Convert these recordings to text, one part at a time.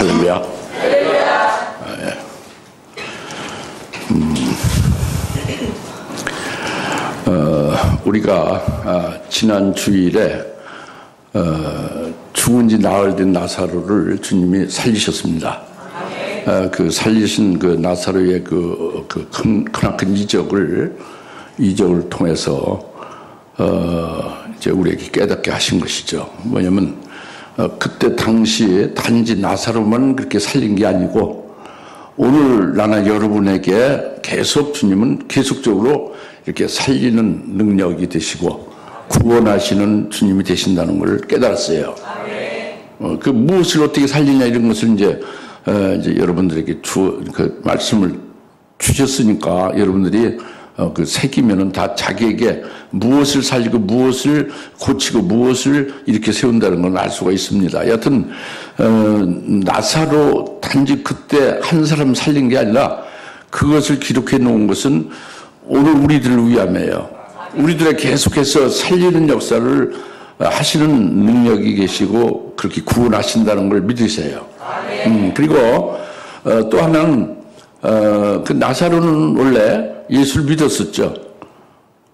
할렐루야. 우리가 지난 주일에 죽은 지 나흘 된 나사로를 주님이 살리셨습니다. 그 살리신 그 나사로의 그 크나큰 이적을 통해서 이제 우리에게 깨닫게 하신 것이죠. 뭐냐면 그때 당시에 단지 나사로만 그렇게 살린 게 아니고 오늘 나나 여러분에게 계속 주님은 계속적으로 이렇게 살리는 능력이 되시고 구원하시는 주님이 되신다는 걸 깨달았어요. 그 무엇을 어떻게 살리냐 이런 것을 이제 여러분들에게 그 말씀을 주셨으니까 여러분들이 그 새기면은 다 자기에게 무엇을 살리고 무엇을 고치고 무엇을 이렇게 세운다는 걸 알 수가 있습니다. 여하튼 나사로 단지 그때 한 사람 살린 게 아니라 그것을 기록해 놓은 것은 오늘 우리들을 위함이에요. 우리들의 계속해서 살리는 역사를 하시는 능력이 계시고 그렇게 구원하신다는 걸 믿으세요. 그리고 또 하나는 그 나사로는 원래 예수를 믿었었죠.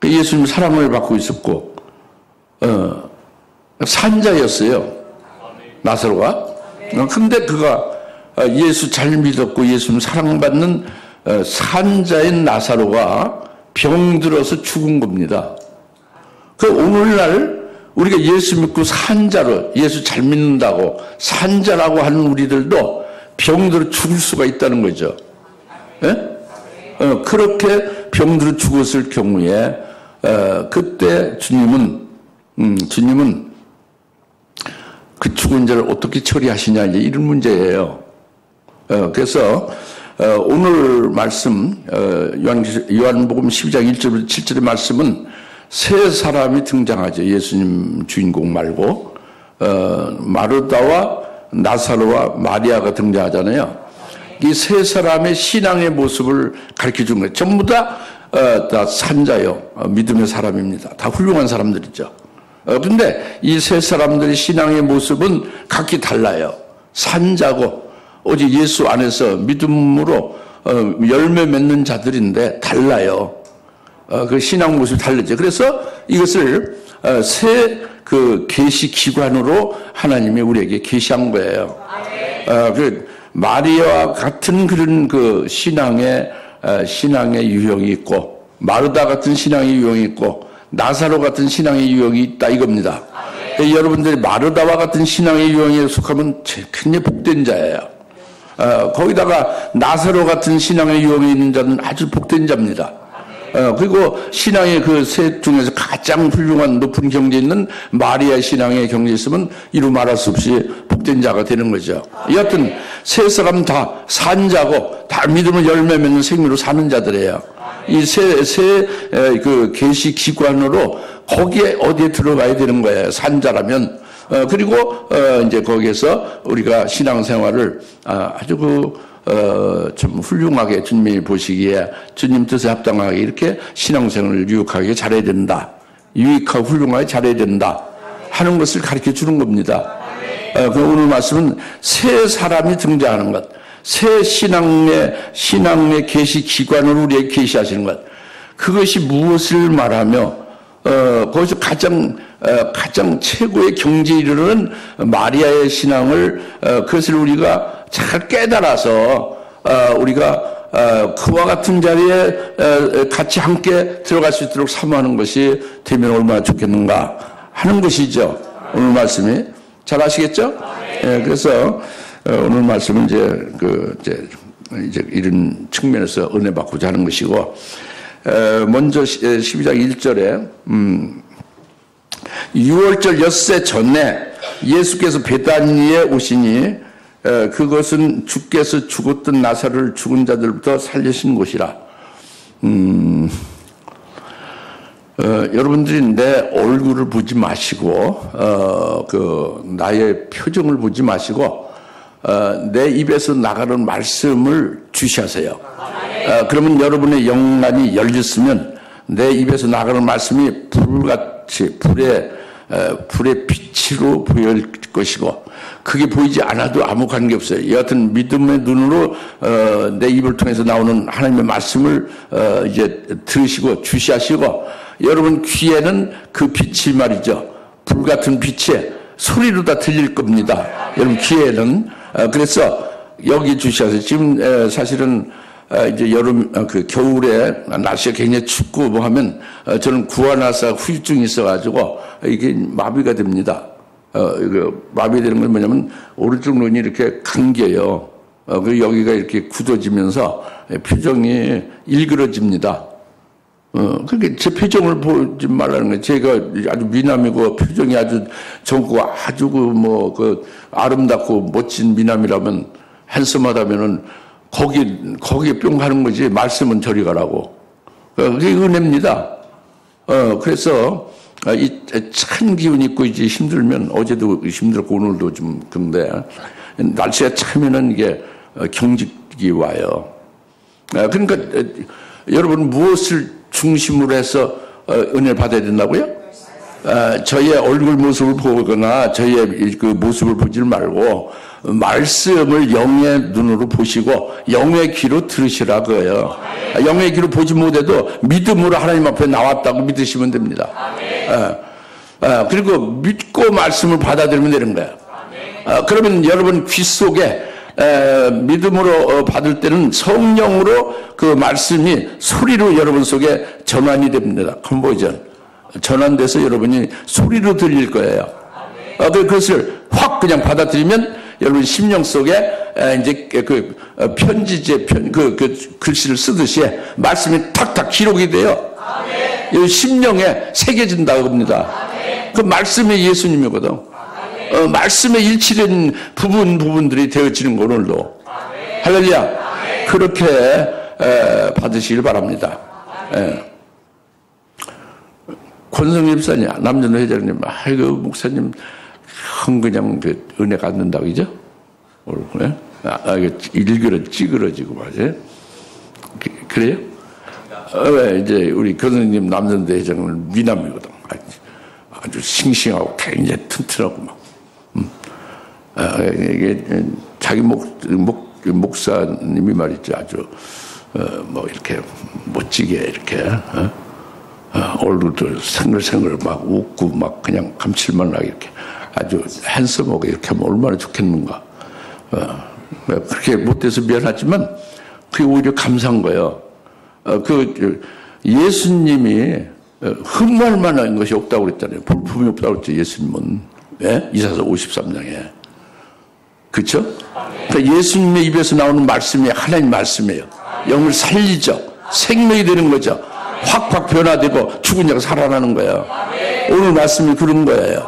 예수님 사랑을 받고 있었고 산자였어요. 나사로가. 근데 그가 예수 잘 믿었고 예수님 사랑받는 산자인 나사로가 병들어서 죽은 겁니다. 그 오늘날 우리가 예수 믿고 산자로 예수 잘 믿는다고 산자라고 하는 우리들도 병들어 죽을 수가 있다는 거죠. 예? 그렇게 병들어 죽었을 경우에 그때 주님은 그 죽은 자를 어떻게 처리하시냐 이제 이런 문제예요. 그래서 오늘 말씀 요한복음 12장 1절부터 7절의 말씀은 세 사람이 등장하죠. 예수님 주인공 말고 마르다와 나사로와 마리아가 등장하잖아요. 이 세 사람의 신앙의 모습을 가르쳐 준 거예요. 전부 다 산자요. 믿음의 사람입니다. 다 훌륭한 사람들이죠. 근데 이 세 사람들의 신앙의 모습은 각기 달라요. 산자고 오직 예수 안에서 믿음으로 열매 맺는 자들인데 달라요. 그 신앙 모습이 다르죠. 그래서 이것을 새 그 계시 기관으로 하나님이 우리에게 계시한 거예요. 그 마리아와 같은 그런 그 신앙의 유형이 있고 마르다 같은 신앙의 유형이 있고 나사로 같은 신앙의 유형이 있다 이겁니다. 여러분들이 마르다와 같은 신앙의 유형에 속하면 굉장히 복된 자예요. 거기다가 나사로 같은 신앙의 유형이 있는 자는 아주 복된 자입니다. 그리고 신앙의 그 셋 중에서 가장 훌륭한 높은 경지에 있는 마리아 신앙의 경지에 있으면 이루 말할 수 없이 복된 자가 되는 거죠. 여하튼 세 사람 다 산자고 다 믿음을 열매 맺는 생명으로 사는 자들이에요. 이 그 계시 기관으로 거기에 어디에 들어가야 되는 거예요. 산자라면. 그리고 이제 거기에서 우리가 신앙생활을 아주 좀 훌륭하게 주님이 보시기에 주님 뜻에 합당하게 이렇게 신앙생활을 유익하게 잘해야 된다. 유익하고 훌륭하게 잘해야 된다. 하는 것을 가르쳐 주는 겁니다. 그 오늘 말씀은 세 사람이 등장하는 것. 새 신앙의 계시 기관으로 우리에게 계시하시는 것. 그것이 무엇을 말하며 거기서 가장 최고의 경지에 이르는 마리아의 신앙을 그것을 우리가 잘 깨달아서 우리가 그와 같은 자리에 같이 함께 들어갈 수 있도록 사모하는 것이 되면 얼마나 좋겠는가 하는 것이죠. 오늘 말씀이 잘 아시겠죠? 예, 그래서 오늘 말씀은 이제 이런 측면에서 은혜 받고자 하는 것이고 먼저 12장 1절에 6월절 엿새 전에 예수께서 베다니에 오시니 그것은 주께서 죽었던 나사로를 죽은 자들부터 살리신 곳이라. 여러분들이 내 얼굴을 보지 마시고 나의 표정을 보지 마시고 내 입에서 나가는 말씀을 주시하세요. 그러면 여러분의 영안이 열렸으면 내 입에서 나가는 말씀이 불같이 불의 빛이 빛으로 보일 것이고 그게 보이지 않아도 아무 관계없어요. 여하튼 믿음의 눈으로 내 입을 통해서 나오는 하나님의 말씀을 이제 들으시고 주시하시고 여러분 귀에는 그 빛이 말이죠. 불같은 빛에 소리로 다 들릴 겁니다. 여러분 귀에는 그래서 여기 주시하세요. 지금 사실은 이제 여름 그 겨울에 날씨가 굉장히 춥고 뭐 하면 저는 구안화사 후유증이 있어가지고 이게 마비가 됩니다. 이거 마비되는 건 뭐냐면 오른쪽 눈이 이렇게 감겨요. 그 여기가 이렇게 굳어지면서 표정이 일그러집니다. 그게 제 표정을 보지 말라는 거예요. 제가 아주 미남이고 표정이 아주 좋고 아주 그 아름답고 멋진 미남이라면 핸섬하다면은 거기에 뿅 가는 거지. 말씀은 저리 가라고. 그게 은혜입니다. 그래서 이 찬 기운 있고 이제 힘들면 어제도 힘들고 오늘도 좀 근데 날씨가 차면은 이게 경직이 와요. 그러니까 여러분 무엇을 중심으로 해서 은혜를 받아야 된다고요? 저의 얼굴 모습을 보거나 저의 그 모습을 보지 말고 말씀을 영의 눈으로 보시고 영의 귀로 들으시라 그거예요. 영의 귀로 보지 못해도 믿음으로 하나님 앞에 나왔다고 믿으시면 됩니다. 그리고 믿고 말씀을 받아들이면 되는 거예요. 그러면 여러분 귀 속에 믿음으로 받을 때는 성령으로 그 말씀이 소리로 여러분 속에 전환이 됩니다. 컨버전. 전환돼서 여러분이 소리로 들릴 거예요. 그것을 확 그냥 받아들이면 여러분 심령 속에 이제 그 편지제 그 글씨를 쓰듯이 말씀이 탁탁 기록이 돼요. 이 심령에 새겨진다고 합니다. 그 말씀이 예수님이거든. 말씀에 일치된 부분들이 되어지는 거 오늘도. 할렐루야. 그렇게 받으시길 바랍니다. 권성립 목사님, 남전 회장님, 아이고 목사님 그냥 그 은혜 갖는다고 그죠? 네? 이게 찌그러지고 말이에요. 그래요? 왜 이제 우리 권성님 남전대 회장은 미남이거든. 아주 싱싱하고 굉장히 튼튼하고 막. 이게 자기 목사님이 말이죠. 아주 뭐 이렇게 멋지게 이렇게 얼굴도 생글생글 막 웃고 막 그냥 감칠맛나게 이렇게 아주 핸섬하고 이렇게 하면 얼마나 좋겠는가. 그렇게 못돼서 미안하지만 그게 오히려 감사한 거예요. 그 예수님이 흠모할 만한 것이 없다고 그랬잖아요. 볼품이 없다고 그랬죠. 예수님은. 예? 이사서 53장에. 그렇죠? 그러니까 예수님의 입에서 나오는 말씀이 하나님 말씀이에요. 영을 살리죠. 생명이 되는 거죠. 확확 변화되고 죽은 자가 살아나는 거예요. 오늘 말씀이 그런 거예요.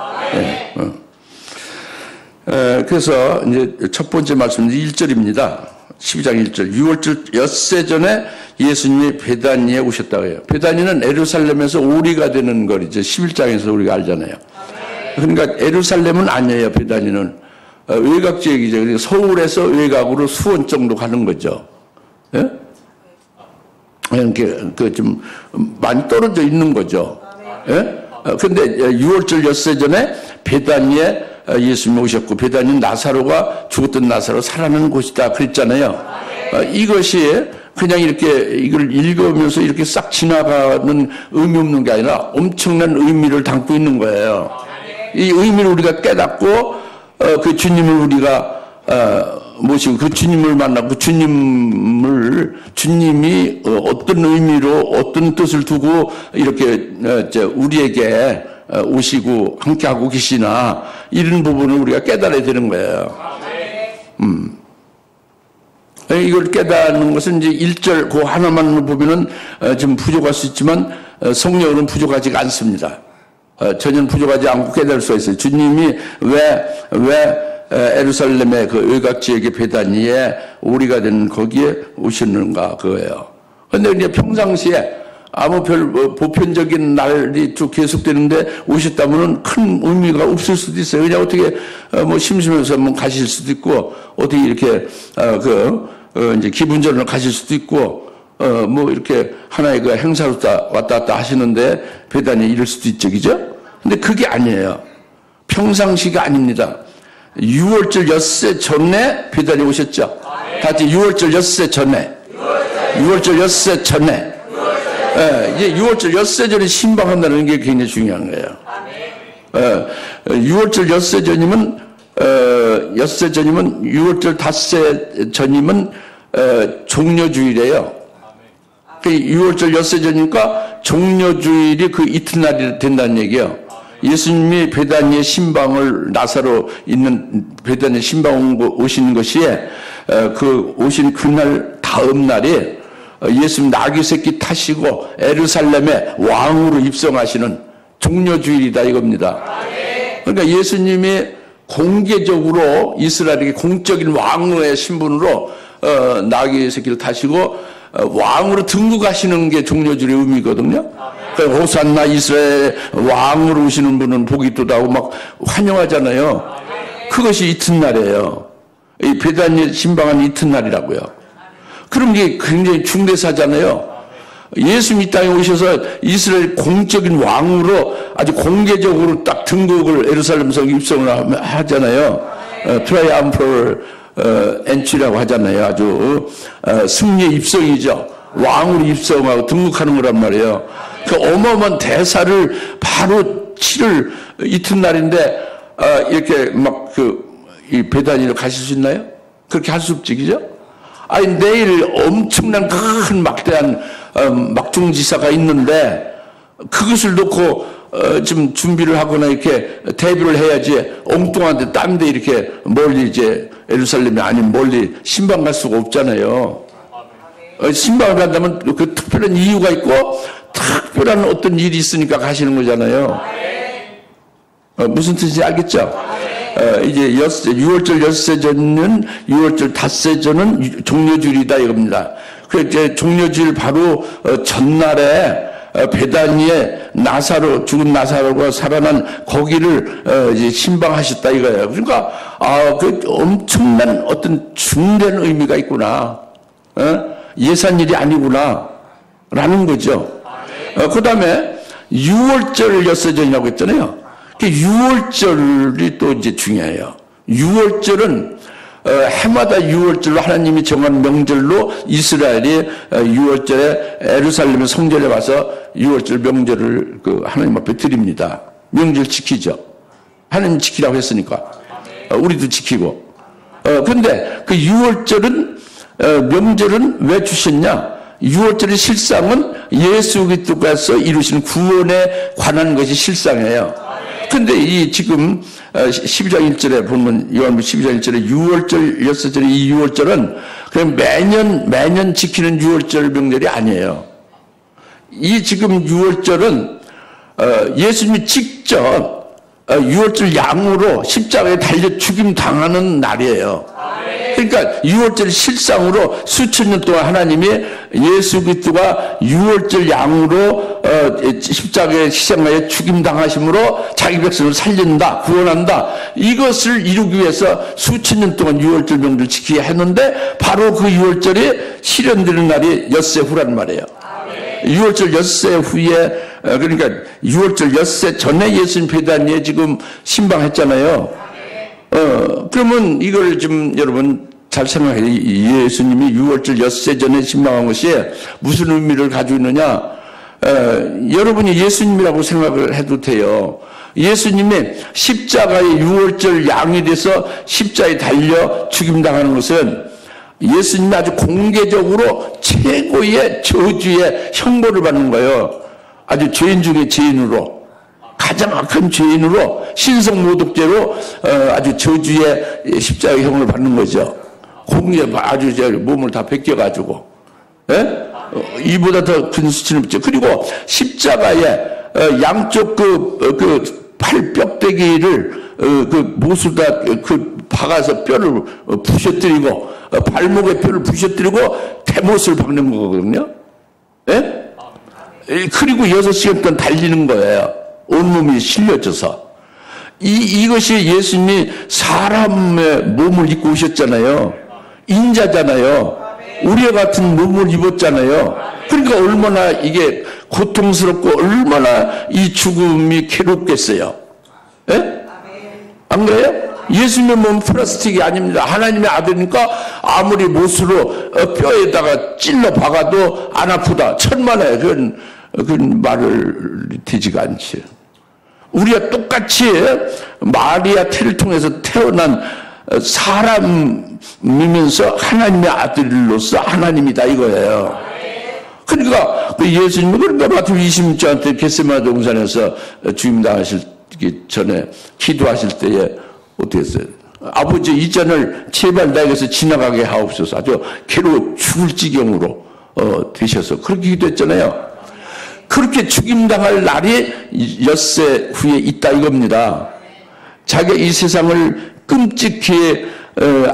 예, 그래서 이제 첫 번째 말씀은 1절입니다. 12장 1절. 6월절 엿새 전에 예수님이 베다니에 오셨다고 해요. 베다니는 예루살렘에서 오리가 되는 거리죠. 11장에서 우리가 알잖아요. 그러니까 예루살렘은 아니에요. 베다니는 외곽 지역이죠. 그러니까 서울에서 외곽으로 수원 정도 가는 거죠. 예? 이렇게 좀 많이 떨어져 있는 거죠. 예? 근데 6월절 엿새 전에 베다니에 예수님이 오셨고 베다니는 나사로가 죽었던 나사로 살아나는 곳이다 그랬잖아요. 이것이 그냥 이렇게 이걸 읽으면서 이렇게 싹 지나가는 의미 없는 게 아니라 엄청난 의미를 담고 있는 거예요. 이 의미를 우리가 깨닫고 그 주님을 우리가 모시고 그 주님을 만나고 주님이 어떤 의미로 어떤 뜻을 두고 이렇게 우리에게 오시고 함께하고 계시나 이런 부분을 우리가 깨달아야 되는 거예요. 이걸 깨닫는 것은 이제 1절 그 하나만을 보면은 좀 부족할 수 있지만 성령은 부족하지가 않습니다. 전혀 부족하지 않고 깨달을 수가 있어요. 주님이 왜 예루살렘의 그 외곽 지역의 베다니에 오리가 된 거기에 오셨는가 그거예요. 그런데 이제 평상시에 아무 별 보편적인 날이 쭉 계속되는데 오셨다면은 큰 의미가 없을 수도 있어요. 그냥 어떻게 뭐 심심해서 한번 가실 수도 있고 어떻게 이렇게 이제 기분전을 가실 수도 있고 뭐 이렇게 하나의 그 행사로 왔다 갔다 하시는데 베다니에 이럴 수도 있죠, 그죠? 근데 그게 아니에요. 평상시가 아닙니다. 6월절 엿새 전에 베다니 오셨죠? 같이 6월절 엿새 전에. 6월절 엿새 전에. 이제 6월절 엿새 전에 신방한다는 게 굉장히 중요한 거예요. 6월절 엿새 전이면, 엿새 전이면 6월절 닷새 전이면 종려주일이에요. 6월절 엿새 전이니까 종려주일이 그 이튿날이 된다는 얘기예요. 예수님이 베다니의 신방을 나사로 있는 베다니의 신방 오신 것이 그 오신 그날 다음 날에 예수님 나귀 새끼 타시고 에루살렘에 왕으로 입성하시는 종려주일이다 이겁니다. 그러니까 예수님이 공개적으로 이스라엘에게 공적인 왕의 신분으로 나귀 새끼를 타시고 왕으로 등극하시는 게 종려주일의 의미거든요. 호산나 이스라엘 왕으로 오시는 분은 복이 있도다고 막 환영하잖아요. 그것이 이튿날이에요. 이 베다니 신방한 이튿날이라고요. 그럼 이게 굉장히 중대사잖아요. 예수님이 이 땅에 오셔서 이스라엘 공적인 왕으로 아주 공개적으로 딱 등극을 예루살렘 성 입성을 하잖아요. 트라이엄플 엔트리라고 하잖아요. 아주 승리의 입성이죠. 왕으로 입성하고 등극하는 거란 말이에요. 그 어마어마한 대사를 바로 치를 이튿날인데 이렇게 막 이 베다니로 가실 수 있나요? 그렇게 할 수 없지, 그죠? 아니 내일 엄청난 큰 막대한 막중지사가 있는데 그것을 놓고 좀 준비를 하거나 이렇게 대비를 해야지 엉뚱한데 딴 데 이렇게 멀리 이제 예루살렘이 아닌 멀리 신방 갈 수가 없잖아요. 신방을 간다면 그 특별한 이유가 있고 특별한 어떤 일이 있으니까 가시는 거잖아요. 무슨 뜻인지 알겠죠? 이제 6월절 엿새 전은 6월절 닷새 전은 종려주일이다 이겁니다. 그 이제 종려주일 바로 전날에 베다니에 나사로 죽은 나사로가 살아난 거기를 이제 신방하셨다 이거예요. 그러니까 그 엄청난 어떤 중대한 의미가 있구나. 예산 일이 아니구나 라는 거죠. 그 다음에 6월절 엿새 전이라고 했잖아요. 6월절이 또 이제 중요해요. 6월절은 해마다 6월절로 하나님이 정한 명절로 이스라엘이 6월절에 에루살렘의 성전에 와서 6월절 명절을 그 하나님 앞에 드립니다. 명절 지키죠. 하나님 지키라고 했으니까. 우리도 지키고. 근데 그 6월절은 명절은 왜 주셨냐? 6월절의 실상은 예수 그리스도께서 이루신 구원에 관한 것이 실상이에요. 근데 이 지금 12장 1절에 보면 요한복음 12장 1절에 6월절 엿새절의 이 6월절은 그냥 매년 지키는 6월절 명절이 아니에요. 이 지금 6월절은 예수님이 직접 6월절 양으로 십자가에 달려 죽임 당하는 날이에요. 그러니까 6월절 실상으로 수천 년 동안 하나님이 예수 그리스도가 6월절 양으로 십자가에 희생하여 죽임당하심으로 자기 백성을 살린다, 구원한다. 이것을 이루기 위해서 수천 년 동안 6월절 명절 지키게 했는데 바로 그 6월절이 실현되는 날이 엿새 후란 말이에요. 6월절 엿새 후에 그러니까 6월절 엿새 전에 예수님 베다니에 지금 신방했잖아요. 그러면 이걸 좀 여러분 잘 생각해요. 예수님이 6월절 엿새 전에 신방한 것이 무슨 의미를 가지고 있느냐? 여러분이 예수님이라고 생각을 해도 돼요. 예수님이 십자가의 6월절 양이 돼서 십자가에 달려 죽임당하는 것은 예수님이 아주 공개적으로 최고의 저주의 형벌을 받는 거예요. 아주 죄인 중에 죄인으로. 가장 악한 죄인으로 신성모독죄로 아주 저주의 십자가의 형을 받는 거죠. 공개 아주 몸을 다 벗겨가지고 이보다 더 큰 수치는 없죠. 그리고 십자가에 양쪽 그 팔 뼈대기를 그 못으로다 그 박아서 뼈를 부셔뜨리고 발목에 뼈를 부셔뜨리고 대못을 박는 거거든요. 그리고 6시간 동안 달리는 거예요. 온몸이 실려져서. 이것이 예수님이 사람의 몸을 입고 오셨잖아요. 인자잖아요. 우리와 같은 몸을 입었잖아요. 그러니까 얼마나 이게 고통스럽고 얼마나 이 죽음이 괴롭겠어요. 안 그래요? 예수님의 몸은 플라스틱이 아닙니다. 하나님의 아들이니까 아무리 못으로 뼈에다가 찔러 박아도 안 아프다. 천만에 그건 말을 되지가 않지. 우리가 똑같이 마리아 태를 통해서 태어난 사람이면서 하나님의 아들로서 하나님이다 이거예요. 그러니까 예수님은 그러니까 마태복음 26장한테 겟세마네 동산에서 죽임당하시기 전에 기도하실 때에 어떻게 했어요? 아버지 이 잔을 제발 나에게서 지나가게 하옵소서. 아주 괴로워 죽을 지경으로 되셔서 그렇게 기도했잖아요. 그렇게 죽임당할 날이 엿새 후에 있다 이겁니다. 자기가 이 세상을 끔찍히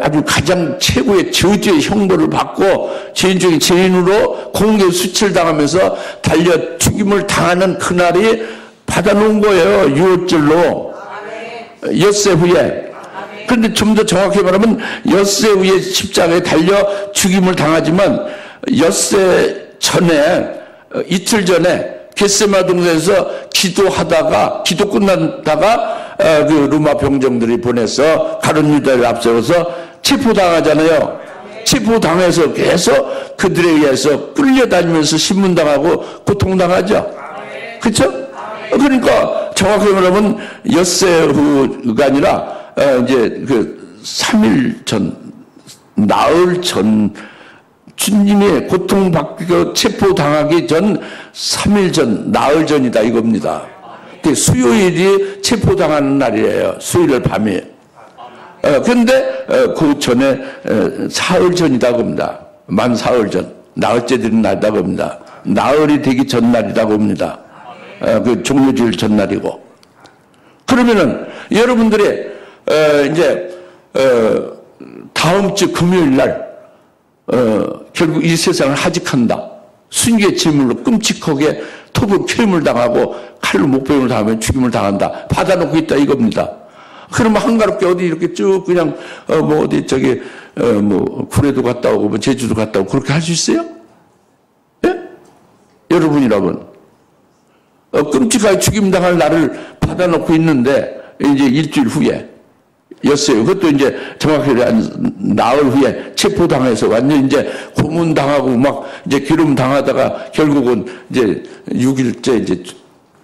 아주 가장 최고의 저주의 형벌을 받고 죄인 중에 죄인으로 공개 수출당하면서 달려 죽임을 당하는 그날이 받아놓은 거예요. 유월절로. 엿새 후에. 그런데 좀 더 정확히 말하면 엿새 후에 십자가에 달려 죽임을 당하지만 엿새 전에 이틀 전에 겟세마네 동산에서 기도 끝났다가 그 로마 병정들이 보내서 가룟 유다를 앞세워서 체포당하잖아요. 체포당해서 계속 그들에 의해서 끌려다니면서 신문당하고 고통당하죠. 그렇죠? 그러니까 정확히 말하면 엿새 후가 아니라 이제 그 3일 전, 나흘 전 주님이 고통받고 체포당하기 전 3일 전, 나흘 전이다 이겁니다. 수요일이 체포당하는 날이에요. 수요일 밤에. 그런데 그 전에 사흘 전이다 겁니다. 만 사흘 전. 나흘째 되는 날이다 겁니다. 나흘이 되기 전날이다 겁니다. 그 종료주일 전날이고. 그러면은 여러분들이 이제 다음 주 금요일 날 결국 이 세상을 하직한다. 순교의 제물로 끔찍하게 톱으로 퇴임을 당하고 칼로 목베임을 당하면 죽임을 당한다. 받아놓고 있다 이겁니다. 그러면 한가롭게 어디 이렇게 쭉 그냥 뭐 어디 저기 뭐 구례도 갔다 오고 뭐 제주도 갔다 오고 그렇게 할 수 있어요? 예? 여러분이라면 끔찍하게 죽임 당할 날을 받아놓고 있는데 이제 일주일 후에 였어요. 그것도 이제 정확히 나흘 후에 체포당해서 완전 이제 고문당하고 막 이제 기름 당하다가 결국은 이제 6일째 이제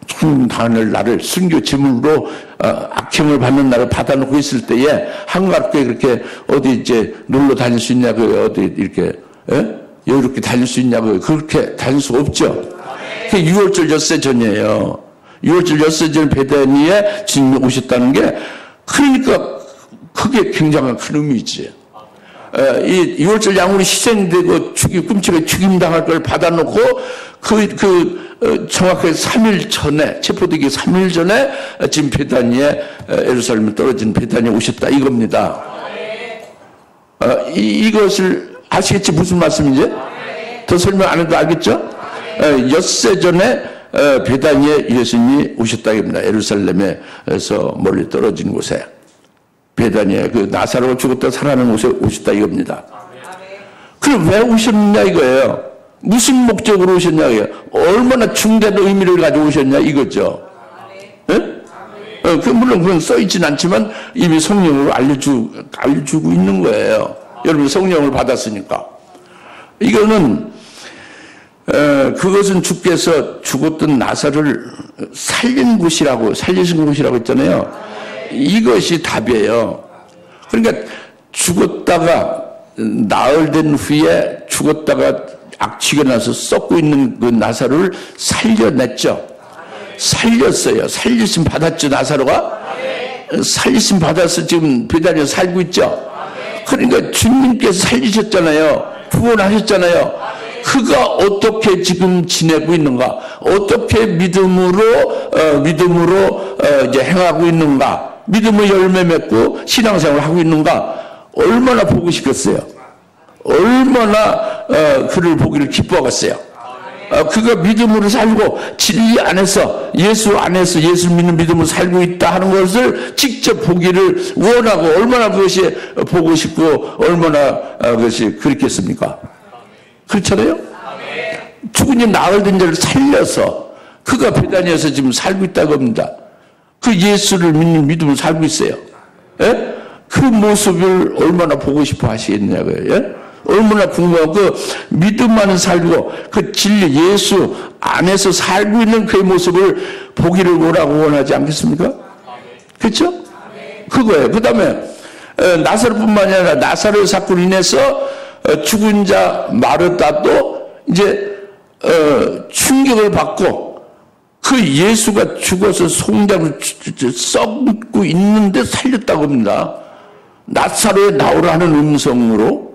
죽임당할 날을 순교 제물로 악행을 받는 날을 받아놓고 있을 때에 한가롭게 그렇게 어디 이제 놀러 다닐 수 있냐고 어디 이렇게 여유롭게 다닐 수 있냐고 그렇게 다닐 수 없죠. 그게 6월절 엿새 전이에요. 6월절 엿새 전 베다니에 주님이 오셨다는 게 그러니까 그게 굉장한 큰 의미지. 이 6월절 양으로 희생되고 끔찍하게 죽임당할 걸 받아놓고 정확하게 3일 전에 체포되기 3일 전에 지금 베다니에 예루살렘에 떨어진 베다니에 오셨다 이겁니다. 이것을 아시겠지 무슨 말씀인지? 더 설명 안 해도 알겠죠? 엿새 전에 베다니에 예수님이 오셨다 이겁니다. 예루살렘에서 멀리 떨어진 곳에. 베다니에 그 나사로가 죽었다 살아난 곳에 오셨다 이겁니다. 그럼 왜 오셨냐 이거예요. 무슨 목적으로 오셨냐 이거예요. 얼마나 중대한 의미를 가지고 오셨냐 이거죠. 물론 그건 써있진 않지만 이미 성령으로 알려주고 있는 거예요. 여러분 성령을 받았으니까. 이거는 그것은 주께서 죽었던 나사로를 살리신 곳이라고 했잖아요. 이것이 답이에요. 그러니까 죽었다가 나흘 된 후에 죽었다가 악취가 나서 썩고 있는 그 나사로를 살려냈죠. 살렸어요. 살리심 받았죠, 나사로가? 살리심 받아서 지금 베다니에 살고 있죠. 그러니까 주님께서 살리셨잖아요. 구원하셨잖아요. 그가 어떻게 지금 지내고 있는가? 어떻게 믿음으로 이제 행하고 있는가? 믿음의 열매 맺고 신앙생활을 하고 있는가? 얼마나 보고 싶겠어요? 얼마나 그를 보기를 기뻐하겠어요? 그가 믿음으로 살고 진리 안에서 예수 안에서 예수 믿는 믿음으로 살고 있다 하는 것을 직접 보기를 원하고 얼마나 그것이 보고 싶고 얼마나 그것이 그렇겠습니까? 그렇잖아요? 죽은 지 나흘 된 자를 살려서 그가 베다니에서 지금 살고 있다고 합니다. 그 예수를 믿는 믿음으로 살고 있어요. 예? 그 모습을 얼마나 보고 싶어 하시겠냐고요. 예? 얼마나 궁금하고 그 믿음만 살고 그 진리 예수 안에서 살고 있는 그의 모습을 보기를 원하지 않겠습니까? 그렇죠? 그거예요. 그 다음에 나사로뿐만 아니라 나사로 사건으로 인해서 죽은 자 마르다도 이제 충격을 받고 그 예수가 죽어서 송장으로 썩고 있는데 살렸다고 합니다. 나사로에 나오라는 음성으로.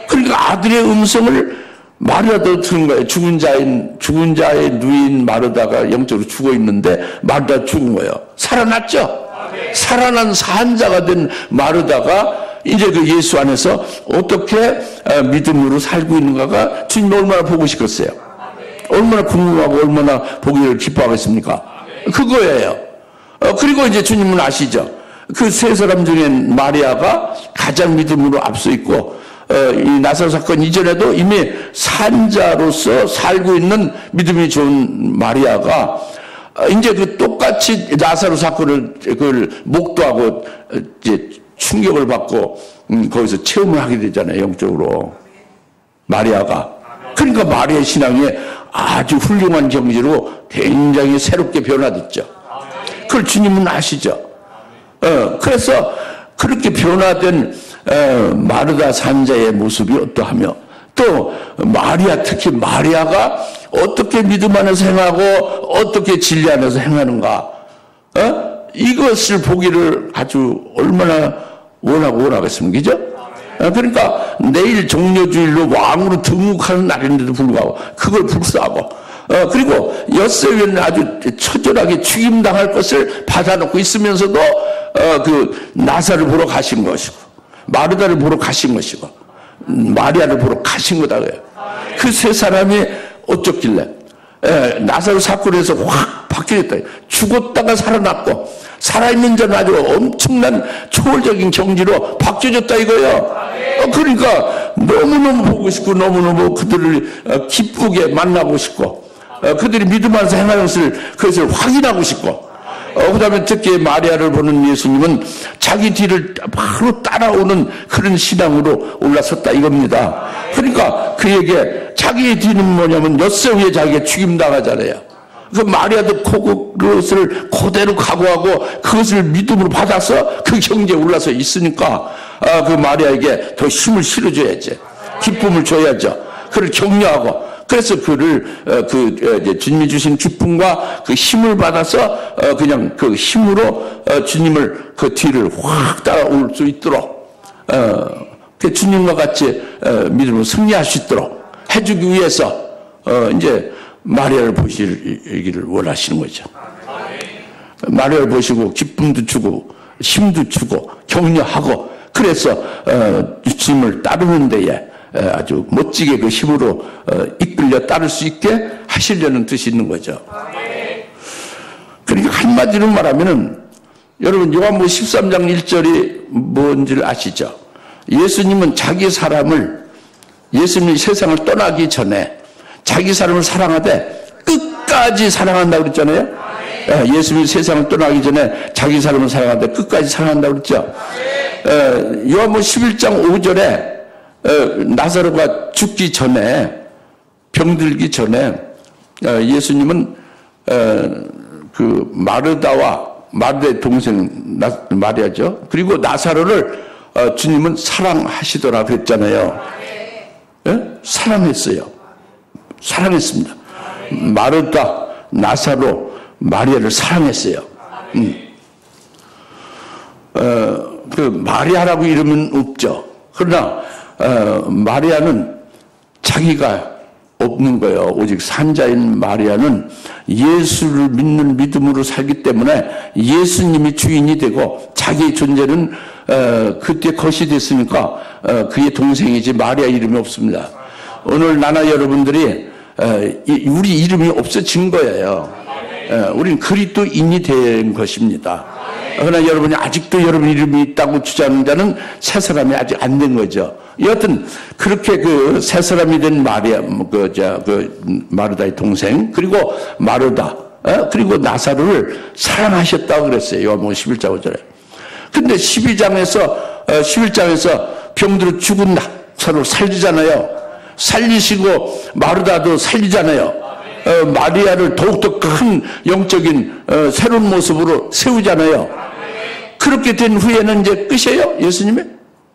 그러니까 아들의 음성을 마르다도 들은 거예요. 죽은 자의 누인 마르다가 영적으로 죽어 있는데 마르다 죽은 거예요. 살아났죠? 살아난 산자가 된 마르다가 이제 그 예수 안에서 어떻게 믿음으로 살고 있는가가 주님 얼마나 보고 싶겠어요? 얼마나 궁금하고 얼마나 보기를 기뻐하겠습니까? 그거예요. 그리고 이제 주님은 아시죠? 그 세 사람 중에 마리아가 가장 믿음으로 앞서 있고 이 나사로 사건 이전에도 이미 산자로서 살고 있는 믿음이 좋은 마리아가 이제 그 똑같이 나사로 사건을 그걸 목도하고 이제 충격을 받고 거기서 체험을 하게 되잖아요. 영적으로 마리아가. 그러니까 마리아의 신앙이 아주 훌륭한 경지로 굉장히 새롭게 변화됐죠. 그걸 주님은 아시죠. 그래서 그렇게 변화된 마르다 산자의 모습이 어떠하며 또 마리아, 특히 마리아가 어떻게 믿음 안에서 행하고 어떻게 진리 안에서 행하는가, 이것을 보기를 아주 얼마나 원하겠습니까? 그죠? 그러니까 내일 종려주일로 왕으로 등극하는 날인데도 불구하고 그걸 불사하고 그리고 엿새위에는 아주 처절하게 죽임당할 것을 받아놓고 있으면서도 그 나사를 보러 가신 것이고 마르다를 보러 가신 것이고 마리아를 보러 가신 거다 그래요. 그 세 사람이 어쩌길래 나사로 사건에서 확 바뀌었다. 죽었다가 살아났고 살아있는 자는 아주 엄청난 초월적인 경지로 바뀌어졌다 이거예요. 그러니까 너무너무 보고 싶고 너무너무 그들을 기쁘게 만나고 싶고 그들이 믿음 안에서 행하는 것을 그것을 확인하고 싶고 그 다음에 특히 마리아를 보는 예수님은 자기 뒤를 바로 따라오는 그런 신앙으로 올라섰다 이겁니다. 그러니까 그에게 자기의 뒤는 뭐냐면 엿새 위에 자기가 죽임당하잖아요. 그 마리아도 그것을 그대로 각오하고 그것을 믿음으로 받아서 그 경지에 올라서 있으니까 그 마리아에게 더 힘을 실어줘야지. 기쁨을 줘야죠. 그를 격려하고 그래서 그를 주님이 주신 기쁨과 그 힘을 받아서 그냥 그 힘으로 주님을 그 뒤를 확 따라올 수 있도록 주님과 같이 믿음으로 승리할 수 있도록 해주기 위해서 이제 마리아를 보시기를 원하시는 거죠. 마리아를 보시고 기쁨도 주고 힘도 주고 격려하고 그래서 주님을 따르는 데에 아주 멋지게 그 힘으로 이끌려 따를 수 있게 하시려는 뜻이 있는 거죠. 그러니까 한마디로 말하면은 여러분 요한복음 13장 1절이 뭔지를 아시죠? 예수님은 자기 사람을 예수님이 세상을 떠나기 전에 자기 사람을 사랑하되 끝까지 사랑한다고 그랬잖아요. 예수님이 세상을 떠나기 전에 자기 사람을 사랑하되 끝까지 사랑한다고 그랬죠. 요한복음 11장 5절에 나사로가 죽기 전에 병들기 전에 예수님은 그 마르다의 동생 마리아죠. 그리고 나사로를 주님은 사랑하시더라 그랬잖아요. 사랑했어요. 사랑했습니다. 마르다, 나사로, 마리아를 사랑했어요. 그 마리아라고 이름은 없죠. 그러나 마리아는 자기가 없는 거예요. 오직 산자인 마리아는 예수를 믿는 믿음으로 살기 때문에 예수님이 주인이 되고 자기의 존재는 그때 것이 됐으니까 그의 동생이지 마리아 이름이 없습니다. 오늘 나나 여러분들이 우리 이름이 없어진 거예요. 우리는 그리스도인이 된 것입니다. 그러나 여러분이 아직도 여러분 이름이 있다고 주장하는 자는 새 사람이 아직 안 된 거죠. 여하튼 그렇게 그 새 사람이 된 마리아, 마르다의 동생 그리고 마르다 그리고 나사로를 사랑하셨다고 그랬어요. 요한복음 11장 5절에. 근데 11장에서 병들어 죽은 나사로를 살리잖아요. 살리시고 마르다도 살리잖아요. 마리아를 더욱더 큰 영적인 새로운 모습으로 세우잖아요. 그렇게 된 후에는 이제 끝이에요? 예수님이?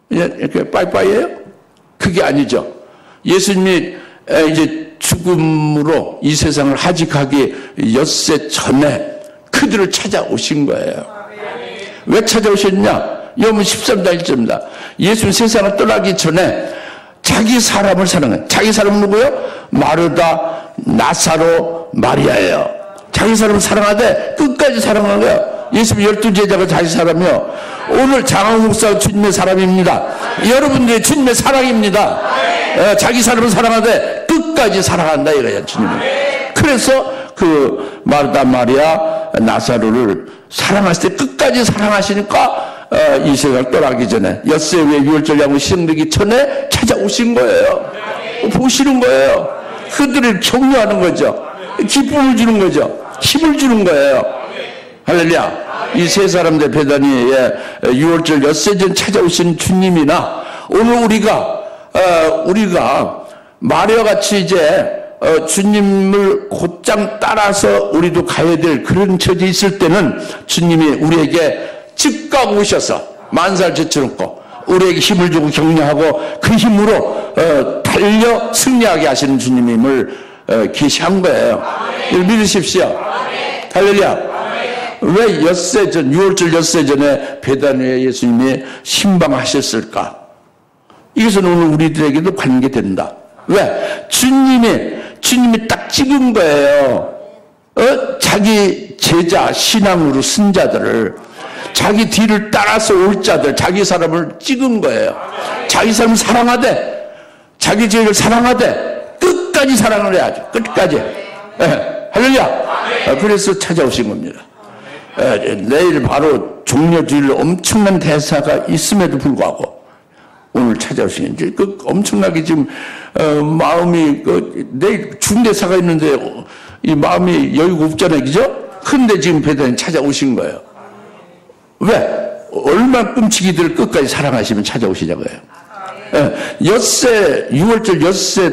이렇게 빠이빠이예요? 그게 아니죠. 예수님이 이제 죽음으로 이 세상을 하직하기 엿새 전에 그들을 찾아오신 거예요. 왜 찾아오셨냐? 요한복음 13장 1절입니다. 예수는 세상을 떠나기 전에 자기 사람을 사랑해요. 자기 사람은 누구예요? 마르다, 나사로, 마리아예요. 자기 사람을 사랑하되 끝까지 사랑하는 거예요. 예수님 12제자가 자기 사람이요. 오늘 장항 목사가 주님의 사람입니다. 여러분들이 주님의 사랑입니다. 자기 사람을 사랑하되 끝까지 사랑한다 이거예요. 주님은. 그래서 그 마르다, 마리아, 나사로를 사랑하실 때 끝까지 사랑하시니까 이 세상을 떠나기 전에 엿새 후에 유월절 야구 시행되기 전에 찾아오신 거예요. 보시는 거예요. 그들을 격려하는 거죠. 기쁨을 주는 거죠. 힘을 주는 거예요. 할렐루야. 이 세 사람들 베다니에 유월절 엿새 전 찾아오신 주님이나 오늘 우리가 마리아 같이 이제 주님을 곧장 따라서 우리도 가야 될 그런 처지에 있을 때는 주님이 우리에게 즉각 오셔서 만살 제쳐놓고 우리에게 힘을 주고 격려하고 그 힘으로 달려 승리하게 하시는 주님임을 계시한 거예요. 이걸 믿으십시오. 할렐루야. 왜 엿새 전, 6월절 엿새 전에 베다니에 예수님이 신방하셨을까? 이것은 오늘 우리들에게도 관계된다. 왜? 주님이 딱 찍은 거예요. 자기 제자, 신앙으로 쓴 자들을, 자기 뒤를 따라서 올 자들, 자기 사람을 찍은 거예요. 자기 사람을 사랑하되, 자기 죄를 사랑하되, 끝까지 사랑을 해야죠. 끝까지. 할렐루야. 그래서 찾아오신 겁니다. 내일 바로 종려주일 엄청난 대사가 있음에도 불구하고 오늘 찾아오신 이제 그 엄청나게 지금 마음이 내일 중대사가 있는데 이 마음이 여유가 없잖아요, 그죠? 근데 지금 베다니 찾아오신 거예요. 왜? 얼마나 끔찍이들 끝까지 사랑하시면 찾아오시냐고요. 엿새 6월절 엿새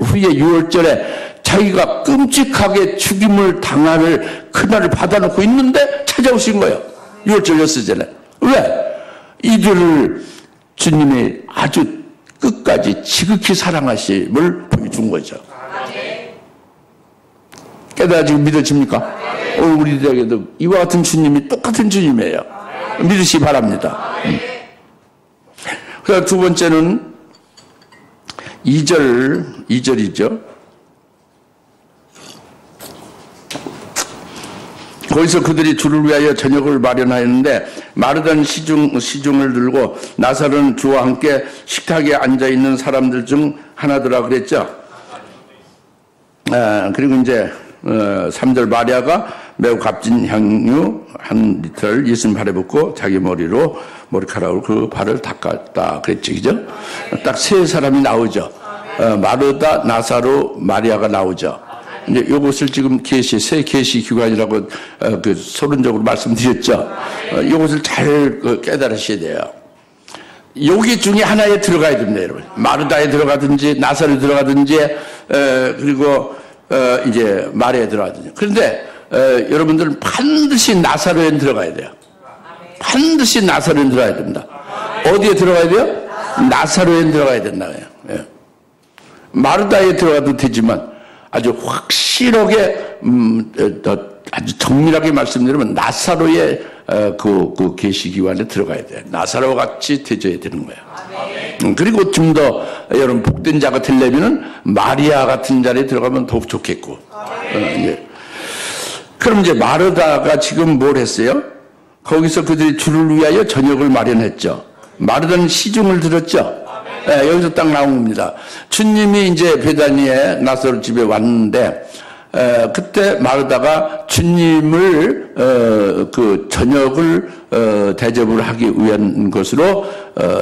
후에 6월절에 자기가 끔찍하게 죽임을 당할 그날을 받아놓고 있는데 찾아오신 거예요. 6월절 엿새 전에. 왜? 이들을 주님이 아주 끝까지 지극히 사랑하심을 보여준 거죠. 깨달아 지금 믿어집니까? 오늘 우리들에게도 이와 같은 주님이 똑같은 주님이에요. 믿으시기 바랍니다. 그래서 두 번째는 2절이죠. 거기서 그들이 주를 위하여 저녁을 마련하였는데 마르다는 시중을 들고 나사로는 주와 함께 식탁에 앉아있는 사람들 중 하나더라 그랬죠. 그리고 이제 3절 마리아가 매우 값진 향유 한 리터를 예수님 발에 붓고 자기 머리카락으로 그 발을 닦았다 그랬죠. 그죠? 딱 세 사람이 나오죠. 마르다, 나사로, 마리아가 나오죠. 이제 이것을 지금 새 계시 기관이라고 그 서론적으로 말씀드렸죠. 이것을 잘 깨달으셔야 돼요. 여기 중에 하나에 들어가야 됩니다, 여러분. 마르다에 들어가든지 나사로에 들어가든지 그리고 이제 마리아에 들어가든지. 그런데 여러분들은 반드시 나사로에 들어가야 돼요. 반드시 나사로에 들어가야 됩니다. 어디에 들어가야 돼요? 나사로에 들어가야 된다고요. 예. 마르다에 들어가도 되지만 아주 확실하게 아주 정밀하게 말씀드리면 나사로의 그 계시기관에 들어가야 돼요. 나사로와 같이 되져야 되는 거예요. 그리고 좀 더 여러분 복된 자가 되려면은 마리아 같은 자리에 들어가면 더욱 좋겠고. 예. 그럼 이제 마르다가 지금 뭘 했어요? 거기서 그들이 주를 위하여 저녁을 마련했죠. 마르다는 시중을 들었죠. 네, 여기서 딱 나온 겁니다. 주님이 이제 베다니에 나사로 집에 왔는데 그때 마르다가 주님을 그 저녁을 대접을 하기 위한 것으로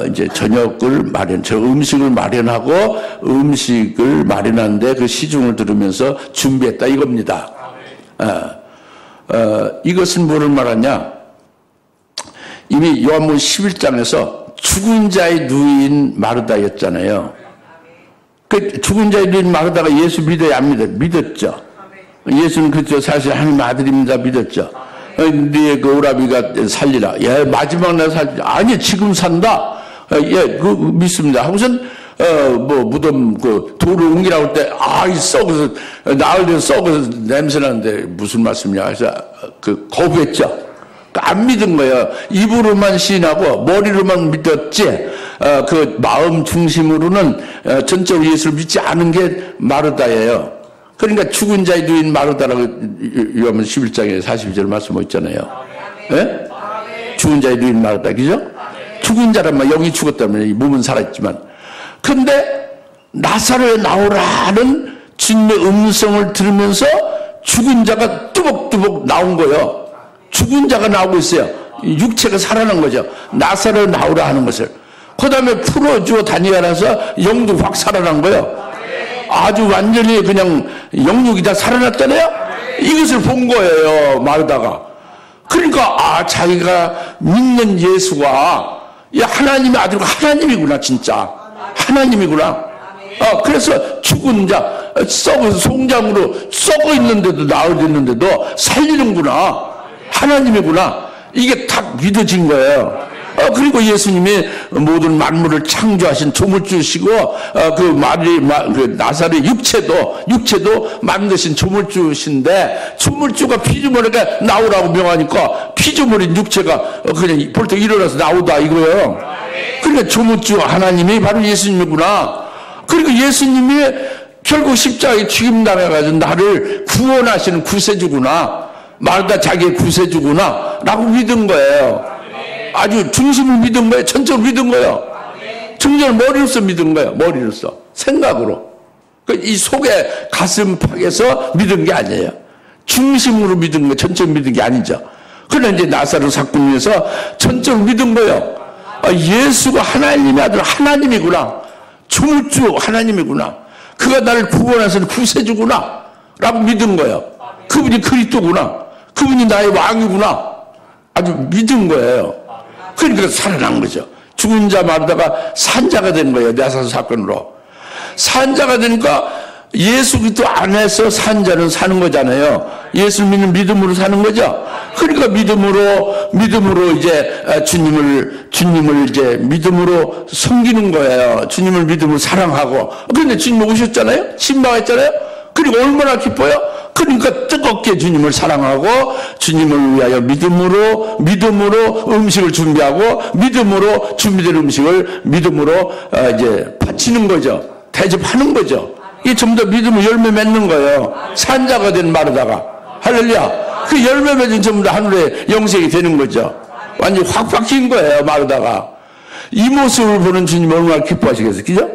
이제 저녁을 음식을 마련하고 음식을 마련하는데 그 시중을 들으면서 준비했다 이겁니다. 이것은 뭐를 말하냐? 이미 요한복음 11장에서 죽은 자의 누이인 마르다였잖아요. 그 죽은 자의 누이인 마르다가 예수 믿어야 안 믿었죠. 예수는 그저 사실 하나님 아들입니다 믿었죠. 네 그 오라비가 살리라. 예, 마지막 날 살리라. 아니 지금 산다. 예, 그 믿습니다. 하고선 뭐 무덤 그 돌을 옮기라고 할 때 이 썩어서 나흘 돼서 썩어서 냄새 나는데 무슨 말씀이냐 해서 그 거부했죠. 안 믿은 거예요. 입으로만 시인하고 머리로만 믿었지 그 마음 중심으로는 전적으로 예수를 믿지 않은 게 마르다예요. 그러니까 죽은 자의 누인 마르다라고 요한복음 11장에 42절 말씀하고 있잖아요. 예? 죽은 자의 누인 마르다, 그죠? 죽은 자라면 영이 죽었다면 몸은 살아있지만. 근데 나사로에 나오라는 주님의 음성을 들으면서 죽은 자가 뚜벅뚜벅 나온 거예요. 죽은 자가 나오고 있어요. 육체가 살아난 거죠. 나사로에 나오라 하는 것을. 그 다음에 풀어주어 다니엘라서 영도 확 살아난 거예요. 아주 완전히 그냥 영육이 다 살아났다네요. 이것을 본 거예요, 마르다가. 그러니까 자기가 믿는 예수가 하나님의 아들과 하나님이구나, 진짜 하나님이구나. 그래서 죽은 자 썩은 송장으로 썩어 있는데도 나을 있는데도 살리는구나, 하나님이구나. 이게 딱 믿어진 거예요. 그리고 예수님이 모든 만물을 창조하신 조물주시고 그 나사로의 육체도 만드신 조물주신데 조물주가 피조물에게 나오라고 명하니까 피조물인 육체가 그냥 벌떡 일어나서 나오다 이거예요. 그러니까 조물주 하나님이 바로 예수님이구나. 그리고 예수님이 결국 십자가에 죽임당해가지고 나를 구원하시는 구세주구나, 마르다 자기의 구세주구나 라고 믿은 거예요. 아주 중심을 믿은 거예요. 전적으로 믿은 거예요. 정말 머리로서 믿은 거예요. 머리로서, 생각으로. 이 속에 가슴팍에서 믿은 게 아니에요. 중심으로 믿은 거예요. 전적으로 믿은 게 아니죠. 그러나 이제 나사로 사건에서 전적으로 믿은 거예요. 예수가 하나님의 아들 하나님이구나, 조물주 하나님이구나, 그가 나를 구원하신 구세주구나 라고 믿은 거예요. 그분이 그리스도구나, 그분이 나의 왕이구나, 아주 믿은 거예요. 그러니까 살아난 거죠. 죽은 자 마르다가 산자가 된 거예요. 나사로 사건으로. 산자가 되니까 예수 그리스도 안에서 산자는 사는 거잖아요. 예수 믿는 믿음으로 사는 거죠. 그러니까 믿음으로 이제 주님을 이제 믿음으로 섬기는 거예요. 주님을 믿음으로 사랑하고. 그런데 주님 오셨잖아요. 신방했잖아요. 그리고 얼마나 기뻐요? 그러니까 뜨겁게 주님을 사랑하고 주님을 위하여 믿음으로 음식을 준비하고 믿음으로 준비된 음식을 믿음으로 이제 바치는 거죠. 대접하는 거죠. 이게 전부 다 믿음으로 열매 맺는 거예요. 산자가 된 마르다가. 할렐루야. 그 열매 맺은 전부 다 하늘의 영생이 되는 거죠. 완전히 확 바뀐 거예요, 마르다가. 이 모습을 보는 주님 얼마나 기뻐하시겠어요, 그죠?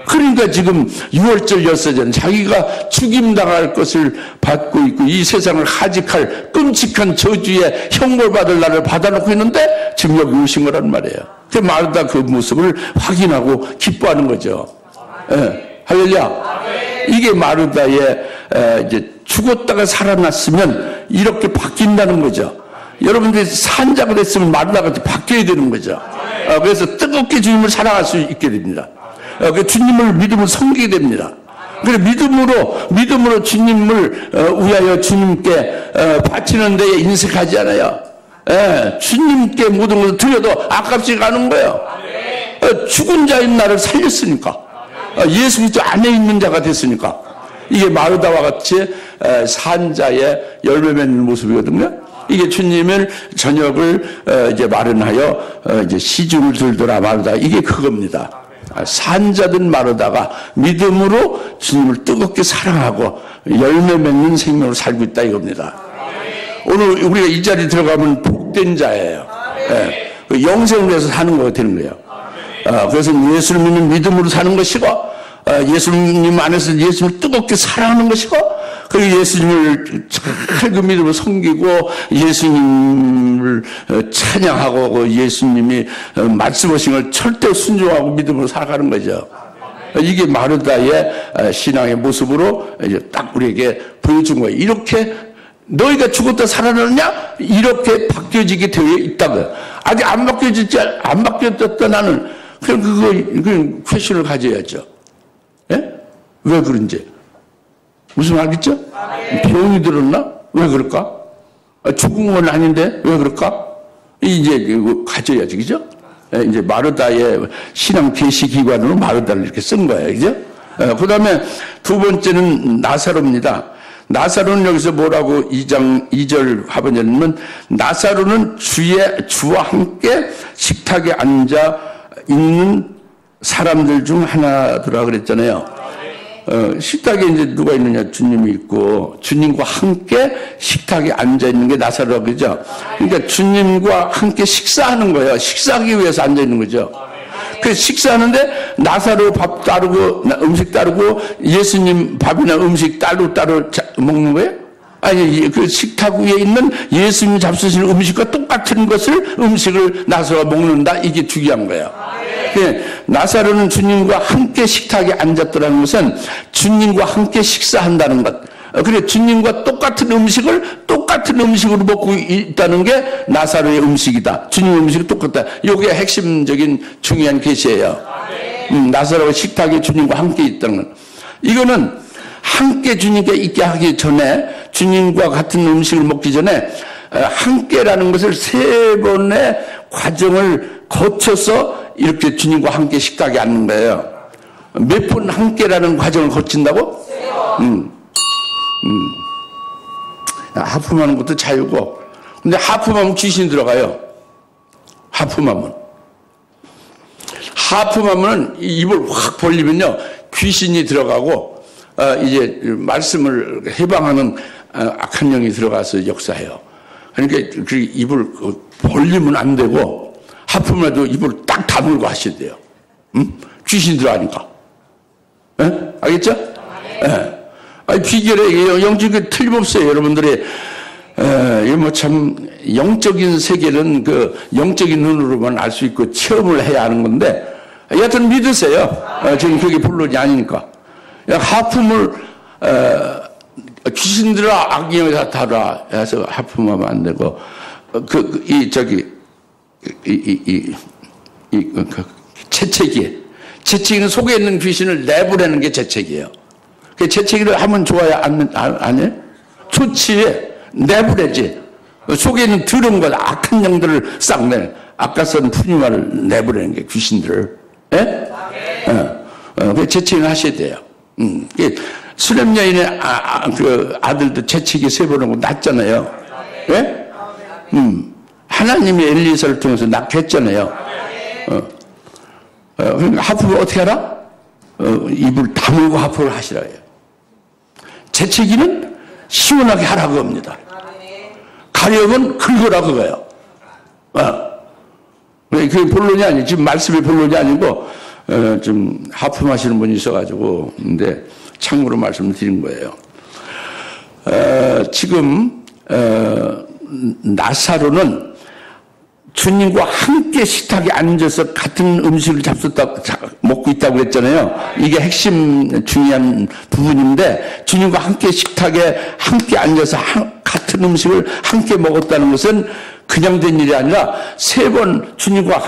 그러니까 지금 6월절 열세전 자기가 죽임당할 것을 받고 있고 이 세상을 하직할 끔찍한 저주의 형벌받을 날을 받아놓고 있는데 지금 여기 오신 거란 말이에요. 그 마르다 그 모습을 확인하고 기뻐하는 거죠. 예. 할렐루야. 이게 마르다의 이제 죽었다가 살아났으면 이렇게 바뀐다는 거죠. 여러분들이 산자가 됐으면 마르다가 바뀌어야 되는 거죠. 그래서 뜨겁게 주님을 사랑할 수 있게 됩니다. 주님을 믿음으로 섬기게 됩니다. 그래 믿음으로 주님을 위하여 주님께 바치는 데에 인색하지 않아요. 주님께 모든 것을 드려도 아깝지 않은 거예요. 죽은 자인 나를 살렸으니까. 예수 그리스도 안에 있는 자가 됐으니까. 이게 마르다와 같이 산자의 열매 맺는 모습이거든요. 이게 주님을 저녁을 이제 마련하여 이제 시중을 들더라 마르다. 이게 그겁니다. 산자든 마르다가 믿음으로 주님을 뜨겁게 사랑하고 열매 맺는 생명으로 살고 있다 이겁니다. 오늘 우리가 이 자리에 들어가면 복된 자예요. 영생을 위해서 사는 거가 되는 거예요. 그래서 예수를 믿는 믿음으로 사는 것이고 예수님 안에서 예수님을 뜨겁게 사랑하는 것이고 그리고 예수님을 잘 그 믿음으로 섬기고 예수님을 찬양하고 예수님이 말씀하신 걸 절대 순종하고 믿음으로 살아가는 거죠. 이게 마르다의 신앙의 모습으로 이제 딱 우리에게 보여준 거예요. 이렇게 너희가 죽었다 살아났냐? 이렇게 바뀌어지게 되어 있다고요. 아직 안 바뀌었다 나는. 그럼 그 퀘션을 가져야죠. 예? 왜 그런지. 무슨 말겠죠? 병이 들었나? 왜 그럴까? 죽은 건 아닌데 왜 그럴까? 이제 이거 가져야지, 그죠? 이제 마르다의 신앙 계시 기관으로 마르다를 이렇게 쓴 거예요, 그죠? 그 다음에 두 번째는 나사로입니다. 나사로는 여기서 뭐라고 2절 하반절은 나사로는 주와 함께 식탁에 앉아 있는 사람들 중 하나더라 그랬잖아요. 식탁에 이제 누가 있느냐? 주님이 있고, 주님과 함께 식탁에 앉아있는 게 나사로라고 그러죠. 그러니까 주님과 함께 식사하는 거예요. 식사하기 위해서 앉아있는 거죠. 그래서 식사하는데 나사로 밥 따르고, 음식 따르고, 예수님 밥이나 음식 따로 먹는 거예요? 아니, 그 식탁 위에 있는 예수님이 잡수시는 음식과 똑같은 음식을 나사로가 먹는다. 이게 중요한 거예요. 나사로는 주님과 함께 식탁에 앉았더라는 것은 주님과 함께 식사한다는 것. 그래, 주님과 똑같은 음식으로 먹고 있다는 게 나사로의 음식이다. 주님의 음식이 똑같다. 이게 핵심적인 중요한 계시예요. 나사로가 식탁에 주님과 함께 있다는 것. 이거는 함께 주님께 있게 하기 전에, 주님과 같은 음식을 먹기 전에 함께라는 것을 3번의 과정을 거쳐서 이렇게 주님과 함께 식탁에 앉는 거예요. 몇 번 함께라는 과정을 거친다고? 하품하는 것도 자유고, 근데 하품하면 귀신이 들어가요. 하품하면 입을 확 벌리면요, 귀신이 들어가고, 이제 말씀을 해방하는 악한 영이 들어가서 역사해요. 그러니까 그 입을 벌리면 안 되고, 하품해도 입을 딱 다물고 하셔야 돼요. 귀신이 들어가니까. 예? 알겠죠? 예. 아니, 비결에 영적이 틀림없어요, 여러분들이. 이거 뭐 참, 영적인 세계는 그 영적인 눈으로만 알 수 있고 체험을 해야 하는 건데, 여하튼 믿으세요. 지금 그게 본론이 아니니까. 하품을, 귀신들아, 악령이 다 달아. 해서 하품하면 안 되고, 재채기는 속에 있는 귀신을 내보내는 게 재채기예요. 그 재채기를 하면 좋아요? 안 해? 좋지. 내보내지. 속에 있는 더러운 것, 악한 영들을 싹 내. 아까 쓴 푸니마를 내보내는 게 귀신들을. 예? 그 재채기를 하셔야 돼요. 수렘 여인의 그 아들도 재채기 3번 하고 낳잖아요. 예? 하나님이 엘리사를 통해서 낳게 했잖아요. 그러니까 하품을 어떻게 하라? 입을 다물고 하품을 하시라 해요. 재채기는 시원하게 하라 그겁니다. 가력은 긁으라 그거예요. 그게 본론이 아니에요. 지금 말씀이 본론이 아니고, 좀 하품하시는 분이 있어가지고, 근데 참고로 말씀을 드린 거예요. 지금, 나사로는 주님과 함께 식탁에 앉아서 같은 음식을 먹고 있다고 했잖아요. 이게 핵심 중요한 부분인데, 주님과 함께 식탁에 함께 앉아서 같은 음식을 함께 먹었다는 것은 그냥 된 일이 아니라 3번 주님과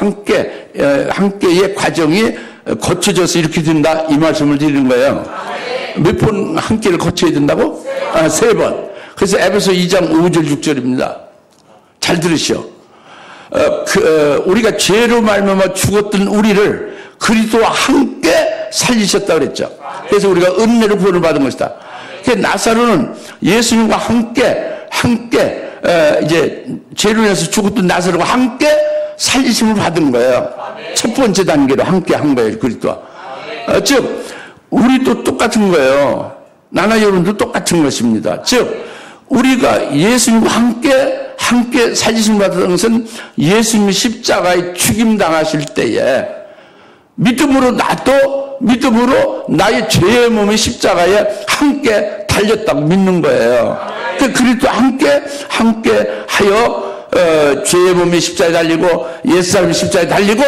함께의 과정이 거쳐져서 이렇게 된다. 이 말씀을 드리는 거예요. 몇 번 함께를 거쳐야 된다고? 3번. 그래서 에베소 2장 5절 6절입니다. 잘 들으시오. 우리가 죄로 말미암아 죽었던 우리를 그리스도와 함께 살리셨다 그랬죠. 그래서 우리가 은혜로 구원을 받은 것이다. 그래서 나사로는 예수님과 함께 이제 죄로 인해서 죽었던 나사로와 함께 살리심을 받은 거예요. 첫 번째 단계로 함께 한 거예요, 그리스도와. 즉 우리도 똑같은 거예요. 나나 여러분도 똑같은 것입니다. 즉 우리가 예수님과 함께 살리심을 받은 것은 예수님이 십자가에 죽임당하실 때에 믿음으로 나의 죄의 몸이 십자가에 함께 달렸다고 믿는 거예요. 그리스도와 함께 하여 죄의 몸이 십자가에 달리고 옛사람이 십자가에 달리고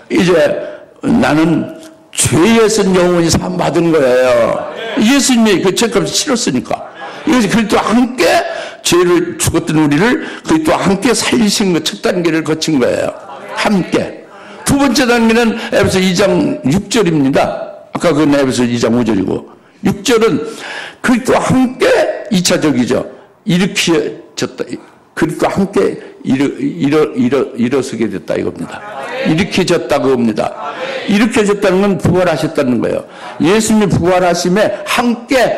이제 나는 죄에서 영원히 사함 받은 거예요. 예수님이 그 죄값을 치렀으니까. 이것이 그리스도와 함께 죄를 죽었던 우리를 그리스도와 함께 살리신 것 첫 단계를 거친 거예요. 함께. 두 번째 단계는 에베소 2장 6절입니다. 아까 그건 에베소 2장 5절이고 6절은 그리스도와 함께 2차적이죠. 일으켜졌다. 그리스도와 함께 일어서게 됐다 이겁니다. 일으켜졌다 그겁니다. 일으켜졌다는 건 부활하셨다는 거예요. 예수님이 부활하심에 함께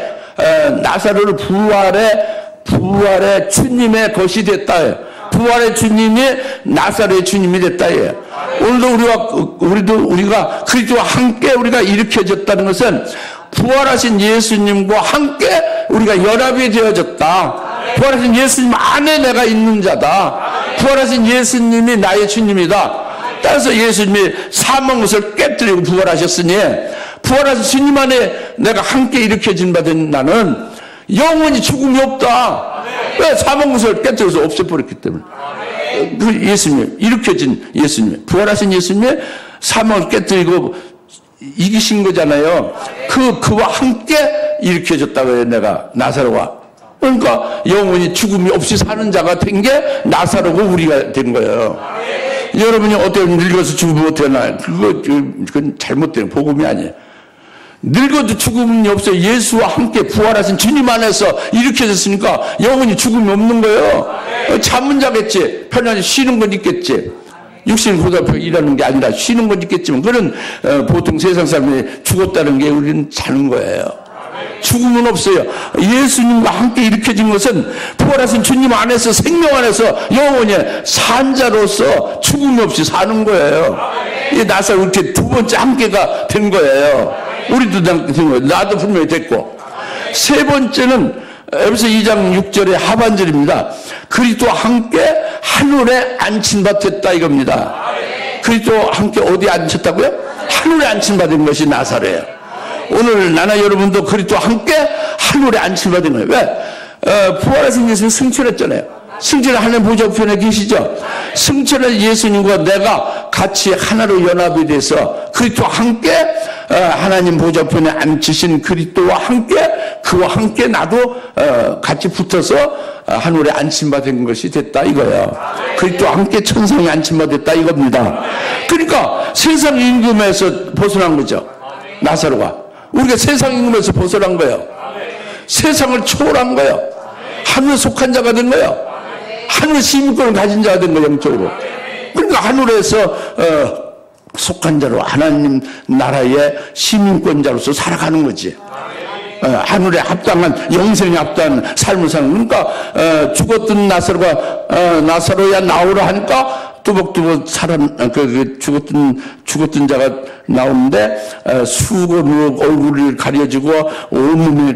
나사로를 부활의 주님의 것이 됐다. 부활의 주님이 나사로의 주님이 됐다. 오늘도 우리가 그리스도와 함께 우리가 일으켜졌다는 것은 부활하신 예수님과 함께 우리가 연합이 되어졌다. 부활하신 예수님 안에 내가 있는 자다. 부활하신 예수님이 나의 주님이다. 따라서 예수님이 사망 것을 깨뜨리고 부활하셨으니 부활하신 주님 안에 내가 함께 일으켜진 바 된 나는 영원히 죽음이 없다. 왜? 사망 것을 깨뜨려서 없애버렸기 때문에. 그 예수님, 일으켜진 예수님, 부활하신 예수님이 사망을 깨뜨리고 이기신 거잖아요. 그와 함께 일으켜졌다고요, 내가, 나사로가. 그러니까 영원히 죽음이 없이 사는 자가 된 게 나사로고 우리가 된 거예요. 여러분이 어때요? 늙어서 죽으면 어떻게 하나요? 그건 잘못된 복음이 아니에요. 늙어도 죽음이 없어요. 예수와 함께 부활하신 주님 안에서 일으켜졌으니까 영원히 죽음이 없는 거예요. 잠은 자겠지. 편안히 쉬는 건 있겠지. 육신을 보답하고 일하는 게 아니라 쉬는 건 있겠지만 그런 보통 세상 사람들이 죽었다는 게 우리는 자는 거예요. 죽음은 없어요. 예수님과 함께 일으켜진 것은 부활하신 주님 안에서 생명 안에서 영원히 산 자로서 죽음이 없이 사는 거예요. 이 나사로 이렇게 두 번째 함께가 된 거예요. 우리도 된 거예요. 나도 분명히 됐고. 세 번째는 에베소 2장 6절의 하반절입니다. 그리스도와 함께 하늘에 앉힌 바 됐다 이겁니다. 그리스도와 함께 어디에 앉혔다고요? 하늘에 앉힌 바 된 것이 나사로예요. 오늘 나나 여러분도 그리스도와 함께 하늘에 앉힌 바 된 거예요. 왜? 부활하신 예수님 승천했잖아요. 승천을 하나님 보좌 우편에 계시죠. 승천한 예수님과 내가 같이 하나로 연합이 돼서 그리스도와 함께 하나님 보좌 우편에 앉히신 그리스도와 함께 그와 함께 나도 같이 붙어서 하늘에 앉힌 바 된 것이 됐다 이거예요. 그리스도와 함께 천상에 앉힌 바 됐다 이겁니다. 그러니까 세상 임금에서 벗어난 거죠. 나사로가. 우리가 세상 임금에서 벗어난 거예요. 세상을 초월한 거예요. 하늘에 속한 자가 된 거예요. 하늘 시민권을 가진 자가 된 거예요, 영적으로. 그러니까 하늘에서 속한 자로 하나님 나라의 시민권자로서 살아가는 거지. 하늘에 합당한 영생에 합당한 삶을 사는. 그러니까 죽었던 나사로야 나오라 하니까 뚜벅뚜벅 죽었던 자가 나오는데 수건으로 얼굴을 가려주고 온몸이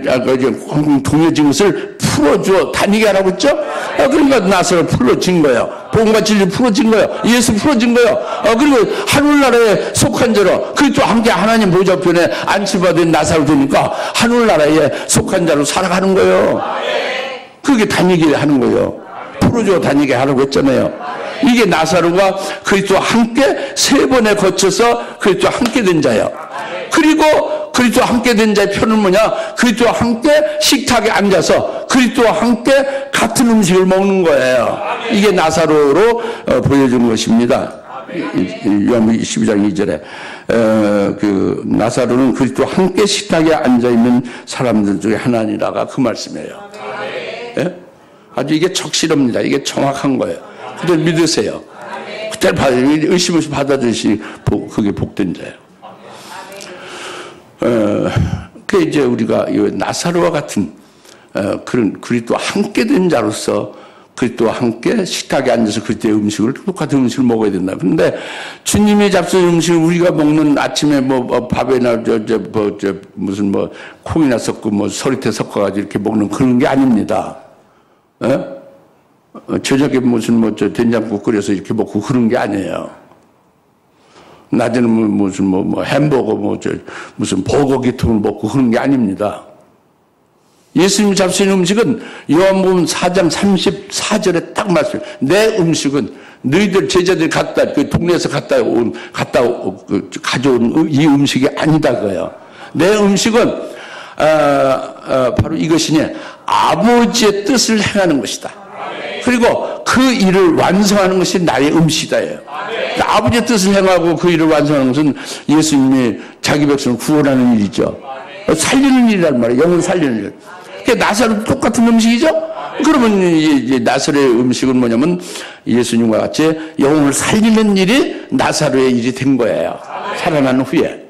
동여진 것을 풀어줘 다니게 하라고 했죠. 그러니까 나사로 풀어진 거예요. 복음과 진리 풀어진 거예요. 예수 풀어진 거예요. 그리고 하늘나라에 속한 자로 그리스도와 함께 하나님 보좌 편에 안치받은 나사로 되니까 하늘나라에 속한 자로 살아가는 거예요. 그게 다니게 하는 거예요. 풀어줘 다니게 하라고 했잖아요. 이게 나사로가 그리스도와 함께 세 번에 거쳐서 그리스도와 함께 된 자예요. 그리고 그리스도와 함께 된 자의 표는 뭐냐? 그리스도와 함께 식탁에 앉아서 그리스도와 함께 같은 음식을 먹는 거예요. 이게 나사로로 보여준 것입니다. 요한복음 12장 2절에 그 나사로는 그리스도와 함께 식탁에 앉아있는 사람들 중에 하나니라가 그 말씀이에요. 예? 아주 이게 적실합니다. 이게 정확한 거예요. 그때 믿으세요. 그때 의심 없이 받아들이시 그게 복된 자예요. 그 이제 우리가 이 나사로와 같은 그런 그리스도와 함께 된 자로서 그리스도와 함께 식탁에 앉아서 그리스도의 음식을 똑같은 음식을 먹어야 된다. 그런데 주님이 잡수는 음식을 우리가 먹는 아침에 뭐 밥에나 무슨 콩이나 섞고 서리태 섞어가지고 이렇게 먹는 그런 게 아닙니다. 예? 저녁에 무슨 된장국 끓여서 이렇게 먹고 그런 게 아니에요. 낮에는 무슨 햄버거 무슨 버거 기통을 먹고 그런 게 아닙니다. 예수님이 잡수신 음식은 요한복음 4장 34절에 딱 말씀. 내 음식은 너희들 제자들이 그 동네에서 가져온 이 음식이 아니다 그거예요. 내 음식은 바로 이것이니 아버지의 뜻을 행하는 것이다. 그리고 그 일을 완성하는 것이 나의 음식이다예요. 그러니까 아버지의 뜻을 행하고 그 일을 완성하는 것은 예수님이 자기 백성을 구원하는 일이죠. 살리는 일이란 말이에요. 영을 살리는 일. 그러니까 나사로도 똑같은 음식이죠. 그러면 이제 나사로의 음식은 뭐냐면 예수님과 같이 영혼을 살리는 일이 나사로의 일이 된 거예요. 살아난 후에.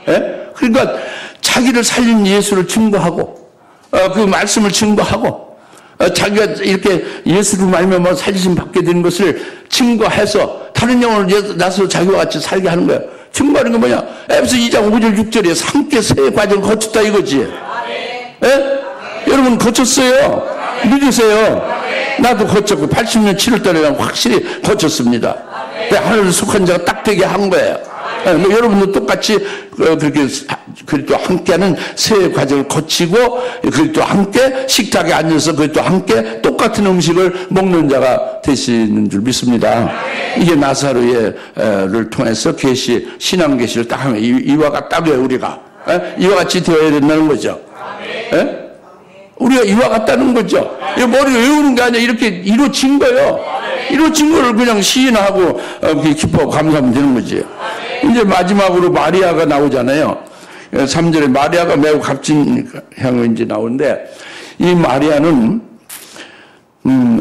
예? 그러니까 자기를 살린 예수를 증거하고 그 말씀을 증거하고 자기가 이렇게 예수로 말미암아 살리심 받게 된 것을 증거해서 다른 영혼을 나사로 자기와 같이 살게 하는 거예요. 증거하는 게 뭐냐? 에베소 2장 5절 6절에 함께 새 과정을 거쳤다 이거지. 예? 여러분 거쳤어요. 믿으세요. 나도 거쳤고 80년 7월달에 확실히 거쳤습니다. 하늘을 속한 자가 딱 되게 한 거예요. 뭐 여러분도 똑같이 그렇게 또 함께하는 새 과정을 거치고 또 함께 식탁에 앉아서 또 함께 똑같은 음식을 먹는 자가 되시는 줄 믿습니다. 이게 나사로를 통해서 계시 신앙 계시를 딱 하면 이와 같다고요. 우리가 이와 같이 되어야 된다는 거죠. 예? 우리가 이와 같다는 거죠. 이 머리 외우는 게 아니라 이렇게 이루어진 거예요. 이루어진 거를 그냥 시인하고 기뻐하고 감사하면 되는 거지. 이제 마지막으로 마리아가 나오잖아요. 3절에 마리아가 매우 값진 향을 이제 나오는데 이 마리아는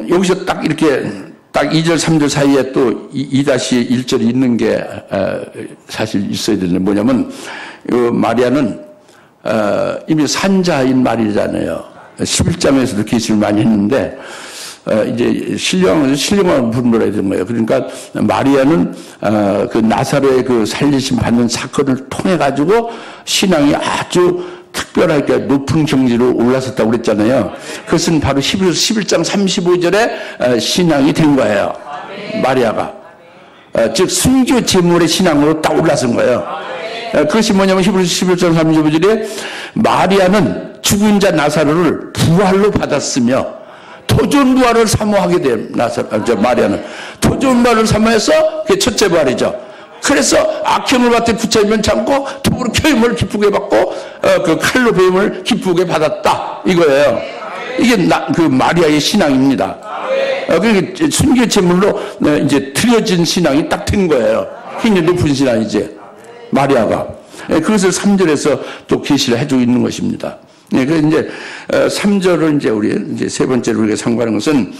여기서 딱 이렇게 딱 2절 3절 사이에 또 2-1절이 있는 게 사실 있어야 되는데 뭐냐면 마리아는 이미 산자인 마리아잖아요. 11장에서도 계시를 많이 했는데 이제 신령한 분노라 해야 되는 거예요. 그러니까 마리아는 그 나사로의 그 살리심 받는 사건을 통해 가지고 신앙이 아주 특별하게 높은 경지로 올라섰다고 그랬잖아요. 그것은 바로 11장 35절에 신앙이 된 거예요. 마리아가 즉 순교 제물의 신앙으로 딱 올라선 거예요. 그것이 뭐냐면 히브리서 11장 35절에 마리아는 죽은 자 나사로를 부활로 받았으며 토존 부활을 사모하게 된 마리아는 토존 부활을 사모해서 그게 첫째 부활이죠. 그래서 악행을 밭에 붙여있면 참고 톱으로 켜임을 기쁘게 받고 그 칼로 베임을 기쁘게 받았다 이거예요. 이게 그 마리아의 신앙입니다. 그게 순교 제물로 이제 드려진 신앙이 딱 된 거예요. 굉장히 높은 신앙이지 마리아가. 그것을 3절에서 또 계시를 해주고 있는 것입니다. 그래서 이제 3절을 이제 우리 이제 세 번째로 우리가 상고하는 것은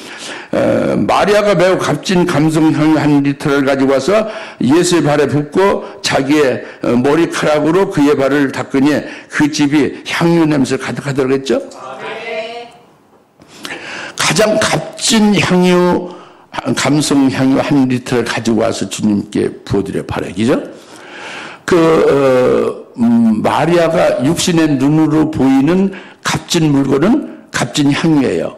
마리아가 매우 값진 감성향 한 리터를 가지고 와서 예수의 발에 붓고 자기의 머리카락으로 그의 발을 닦으니 그 집이 향유 냄새를 가득하더라고 했죠. 가장 값진 향유 감성 향유 한 리터를 가지고 와서 주님께 부어드려 발에 그죠? 마리아가 육신의 눈으로 보이는 값진 물건은 값진 향유예요.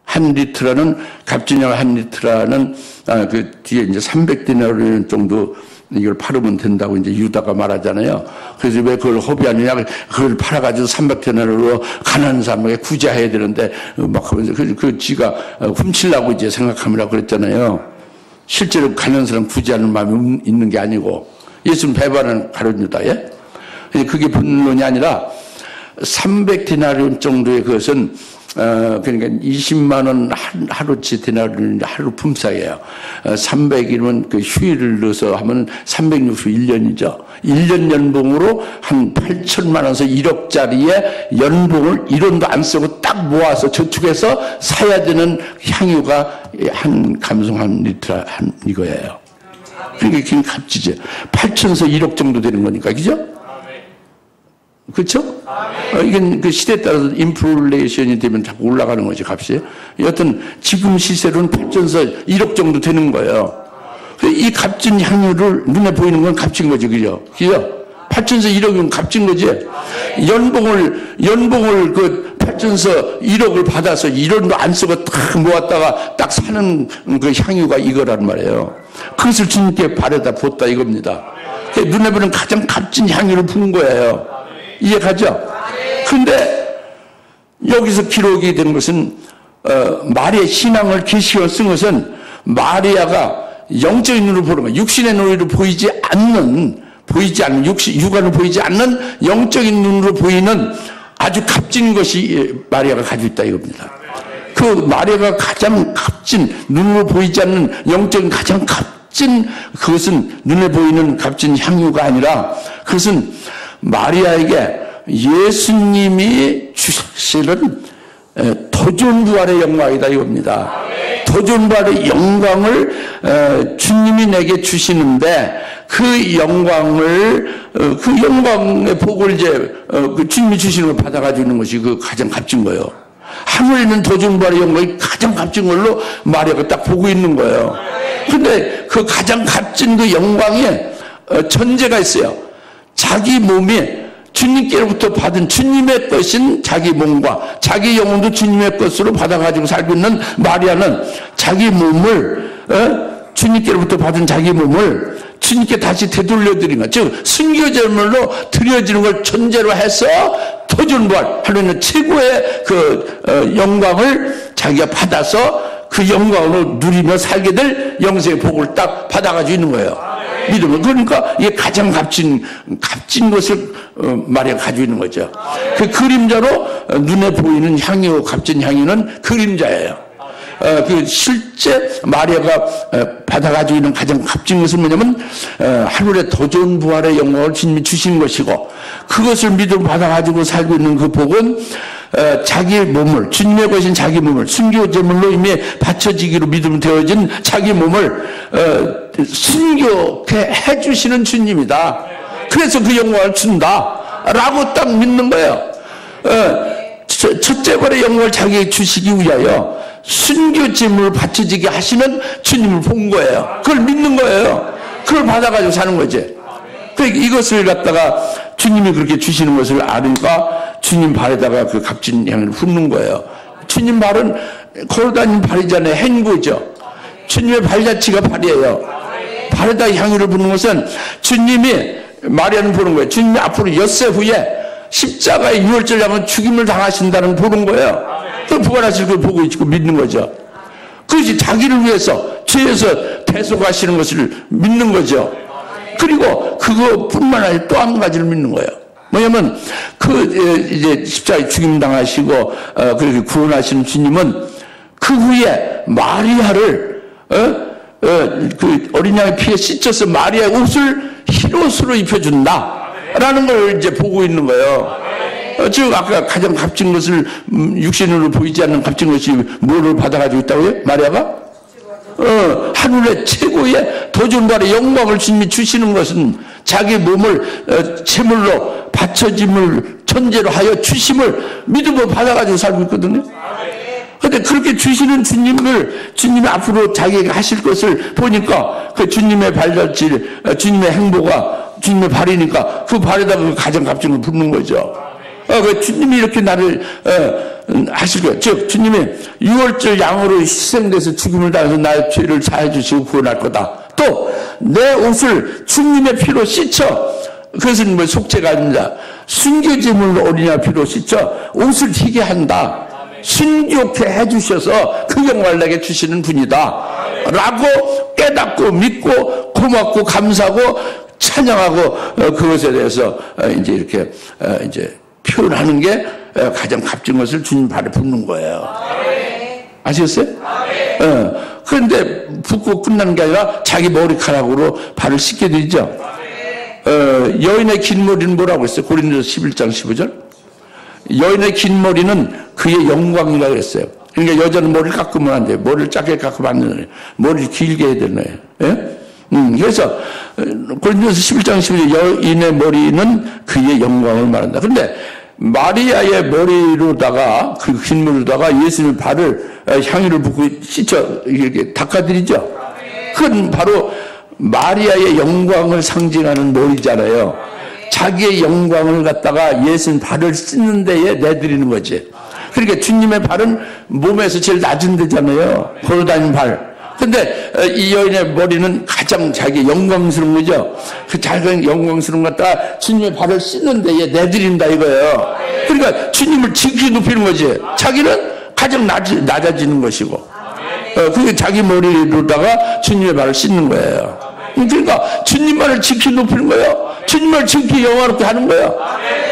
한 리터라는 값진 향 한 리터라는 그 뒤에 이제 300디나리 정도 이걸 팔으면 된다고 이제 유다가 말하잖아요. 그래서 왜 그걸 허비하느냐? 그걸 팔아가지고 300디나리로 가난한 사람에게 구제해야 되는데 막 하면서 그 지가 훔치려고 이제 생각하느라고 그랬잖아요. 실제로 가난한 사람 구제하는 마음이 있는 게 아니고. 예수는 배반하는 가룟 유다에 그게 본론이 아니라 300디나리온 정도의 그것은 그러니까 20만 원 하루치 디나리온 하루 품삯이에요. 300이면 그 휴일을 넣어서 하면 361년이죠. 1년 연봉으로 한 8천만 원에서 1억짜리의 연봉을 1원도 안 쓰고 딱 모아서 저축해서 사야 되는 향유가 한 감성 한 리터 한 이거예요. 그게 굉장히 값지지. 8천에서 1억 정도 되는 거니까, 그죠? 그렇죠? 이건 그 시대에 따라서 인플레이션이 되면 자꾸 올라가는 거지, 값이. 여하튼 지금 시세로는 8천에서 1억 정도 되는 거예요. 이 값진 향유를 눈에 보이는 건 값진 거지, 그죠? 그죠? 8천에서 1억이면 값진 거지. 연봉을 그 8천에서 1억을 받아서 1원도 안 쓰고 딱 모았다가 딱 사는 그 향유가 이거란 말이에요. 그것을 주님께 바래다 붓다 이겁니다. 눈에 보는 가장 값진 향유를 부은 거예요. 이해가죠? 근데 여기서 기록이 된 것은 마리아의 신앙을 계시어 쓴 것은 마리아가 영적인 눈으로 보는 거예요. 육신의 눈으로 보이지 않는 육안으로 보이지 않는 영적인 눈으로 보이는 아주 값진 것이 마리아가 가지고 있다 이겁니다. 그 마리아가 가장 값진, 눈으로 보이지 않는 영적인 가장 값진, 그것은 눈에 보이는 값진 향유가 아니라 그것은 마리아에게 예수님이 주시는 더 좋은 부활의 영광이다 이겁니다. 더 좋은 부활의 영광을 주님이 내게 주시는데 그 영광을, 그 영광의 복을 이제 그 주님이 주시는 걸 받아가지고 있는 것이 그 가장 값진 거예요. 하늘에 있는 더 좋은 부활의 영광이 가장 값진 걸로 마리아가 딱 보고 있는 거예요. 근데 그 가장 값진 그 영광에 전제가 있어요. 자기 몸이 주님께로부터 받은 주님의 것인 자기 몸과 자기 영혼도 주님의 것으로 받아가지고 살고 있는 마리아는 자기 몸을, 주님께로부터 받은 자기 몸을 주님께 다시 되돌려드린 것, 즉 순교제물로 드려지는 걸 전제로 해서 더 좋은 부활, 하나님의 최고의 그 영광을 자기가 받아서 그 영광으로 누리며 살게 될 영생의 복을 딱 받아가지고 있는 거예요. 믿음은. 그러니까 이게 가장 값진 것을 마리아가 가지고 있는 거죠. 그 그림자로 눈에 보이는 향유, 값진 향유는 그림자예요. 그 실제 마리아가 받아가지고 있는 가장 값진 것은 뭐냐면 하늘에 더 좋은 부활의 영광을 주님이 주신 것이고, 그것을 믿음으로 받아가지고 살고 있는 그 복은 자기 몸을, 주님의 것인 자기 몸을 순교제물로 이미 바쳐지기로 믿음 되어진 자기 몸을 순교케 해주시는 주님이다. 그래서 그 영광을 준다라고 딱 믿는 거예요. 첫째 벌의 영광을 자기에게 주시기 위하여 순교제물을 바쳐지게 하시는 주님을 본 거예요. 그걸 믿는 거예요. 그걸 받아가지고 사는 거지. 그러니까 이것을 갖다가 주님이 그렇게 주시는 것을 아니까 주님 발에다가 그 값진 향을 붓는 거예요. 주님 발은 걸어 다니는 발이잖아요. 행구죠. 주님의 발자취가 발이에요. 발에다 향유를 붓는 것은 주님이, 마리아는 보는 거예요. 주님이 앞으로 엿새 후에 십자가의 유월절 양은 죽임을 당하신다는 보는 거예요. 그 부활하실 걸 보고 있고 믿는 거죠. 그것이 자기를 위해서 죄에서 대속하시는 것을 믿는 거죠. 그리고 그것뿐만 아니라 또 한 가지를 믿는 거예요. 뭐냐면 이제 십자가에 죽임 당하시고 그렇게 구원하시는 주님은 그 후에 마리아를 그 어린 양의 피에 씻어서 마리아의 옷을 흰옷으로 입혀준다라는 걸 이제 보고 있는 거예요. 즉 아까 가장 값진 것을 육신으로 보이지 않는 값진 것이 뭐를 받아가지고 있다고요? 마리아가? 하늘의 최고의 더 좋은 부활의 영광을 주님이 주시는 것은 자기 몸을 제물로 바쳐짐을 전제로 하여 주심을 믿음으로 받아가지고 살고 있거든요. 그런데 그렇게 주시는 주님이 앞으로 자기에게 하실 것을 보니까 그 주님의 발자취, 주님의 행보가 주님의 발이니까 그 발에다가 그 가장 값진 걸 붓는 거죠. 그 주님이 이렇게 나를 하실 거예요. 즉 주님이 유월절 양으로 희생돼서 죽음을 당해서 나의 죄를 사해 주시고 구원할 거다. 또 내 옷을 주님의 피로 씻어, 그것은 뭐 속죄가 아닙니다. 순교제물로 어린 양 피로 씻어 옷을 튀게 한다. 순교케 해주셔서 그 영광을 내게 주시는 분이다 라고 깨닫고 믿고 고맙고 감사하고 찬양하고 그것에 대해서 이제 이렇게 이제 표현하는 게 가장 값진 것을 주님 발에 붓는 거예요. 아시겠어요? 그런데 붓고 끝나는 게 아니라 자기 머리카락으로 발을 씻게 되죠. 여인의 긴 머리는 뭐라고 했어요? 고린도서 11장 15절. 여인의 긴 머리는 그의 영광이라고 했어요. 그러니까 여자는 머리를 깎으면 안 돼요. 머리를 짧게 깎으면 안 되는, 머리를 길게 해야 되는 거예요. 예? 그래서 고린도서 11장 15절 여인의 머리는 그의 영광을 말한다. 그런데 마리아의 머리로다가 그 긴 머리로다가 예수님의 발을 향유를 붓고 씻어 이렇게 닦아드리죠. 그건 바로 마리아의 영광을 상징하는 머리잖아요. 자기의 영광을 갖다가 예수님 발을 씻는 데에 내드리는 거지. 그러니까 주님의 발은 몸에서 제일 낮은 데잖아요. 걸어다니는 발. 근데 이 여인의 머리는 가장 자기 영광스러운 거죠. 그 자기 영광스러운 것 갖다가 주님의 발을 씻는 데에 내드린다 이거예요. 그러니까 주님을 지키 높이는 거지. 자기는 가장 낮아지는 것이고, 그게 자기 머리로다가 주님의 발을 씻는 거예요. 그러니까 주님만을 지키 높이는 거예요. 주님을 증기 영화롭게 하는 거야.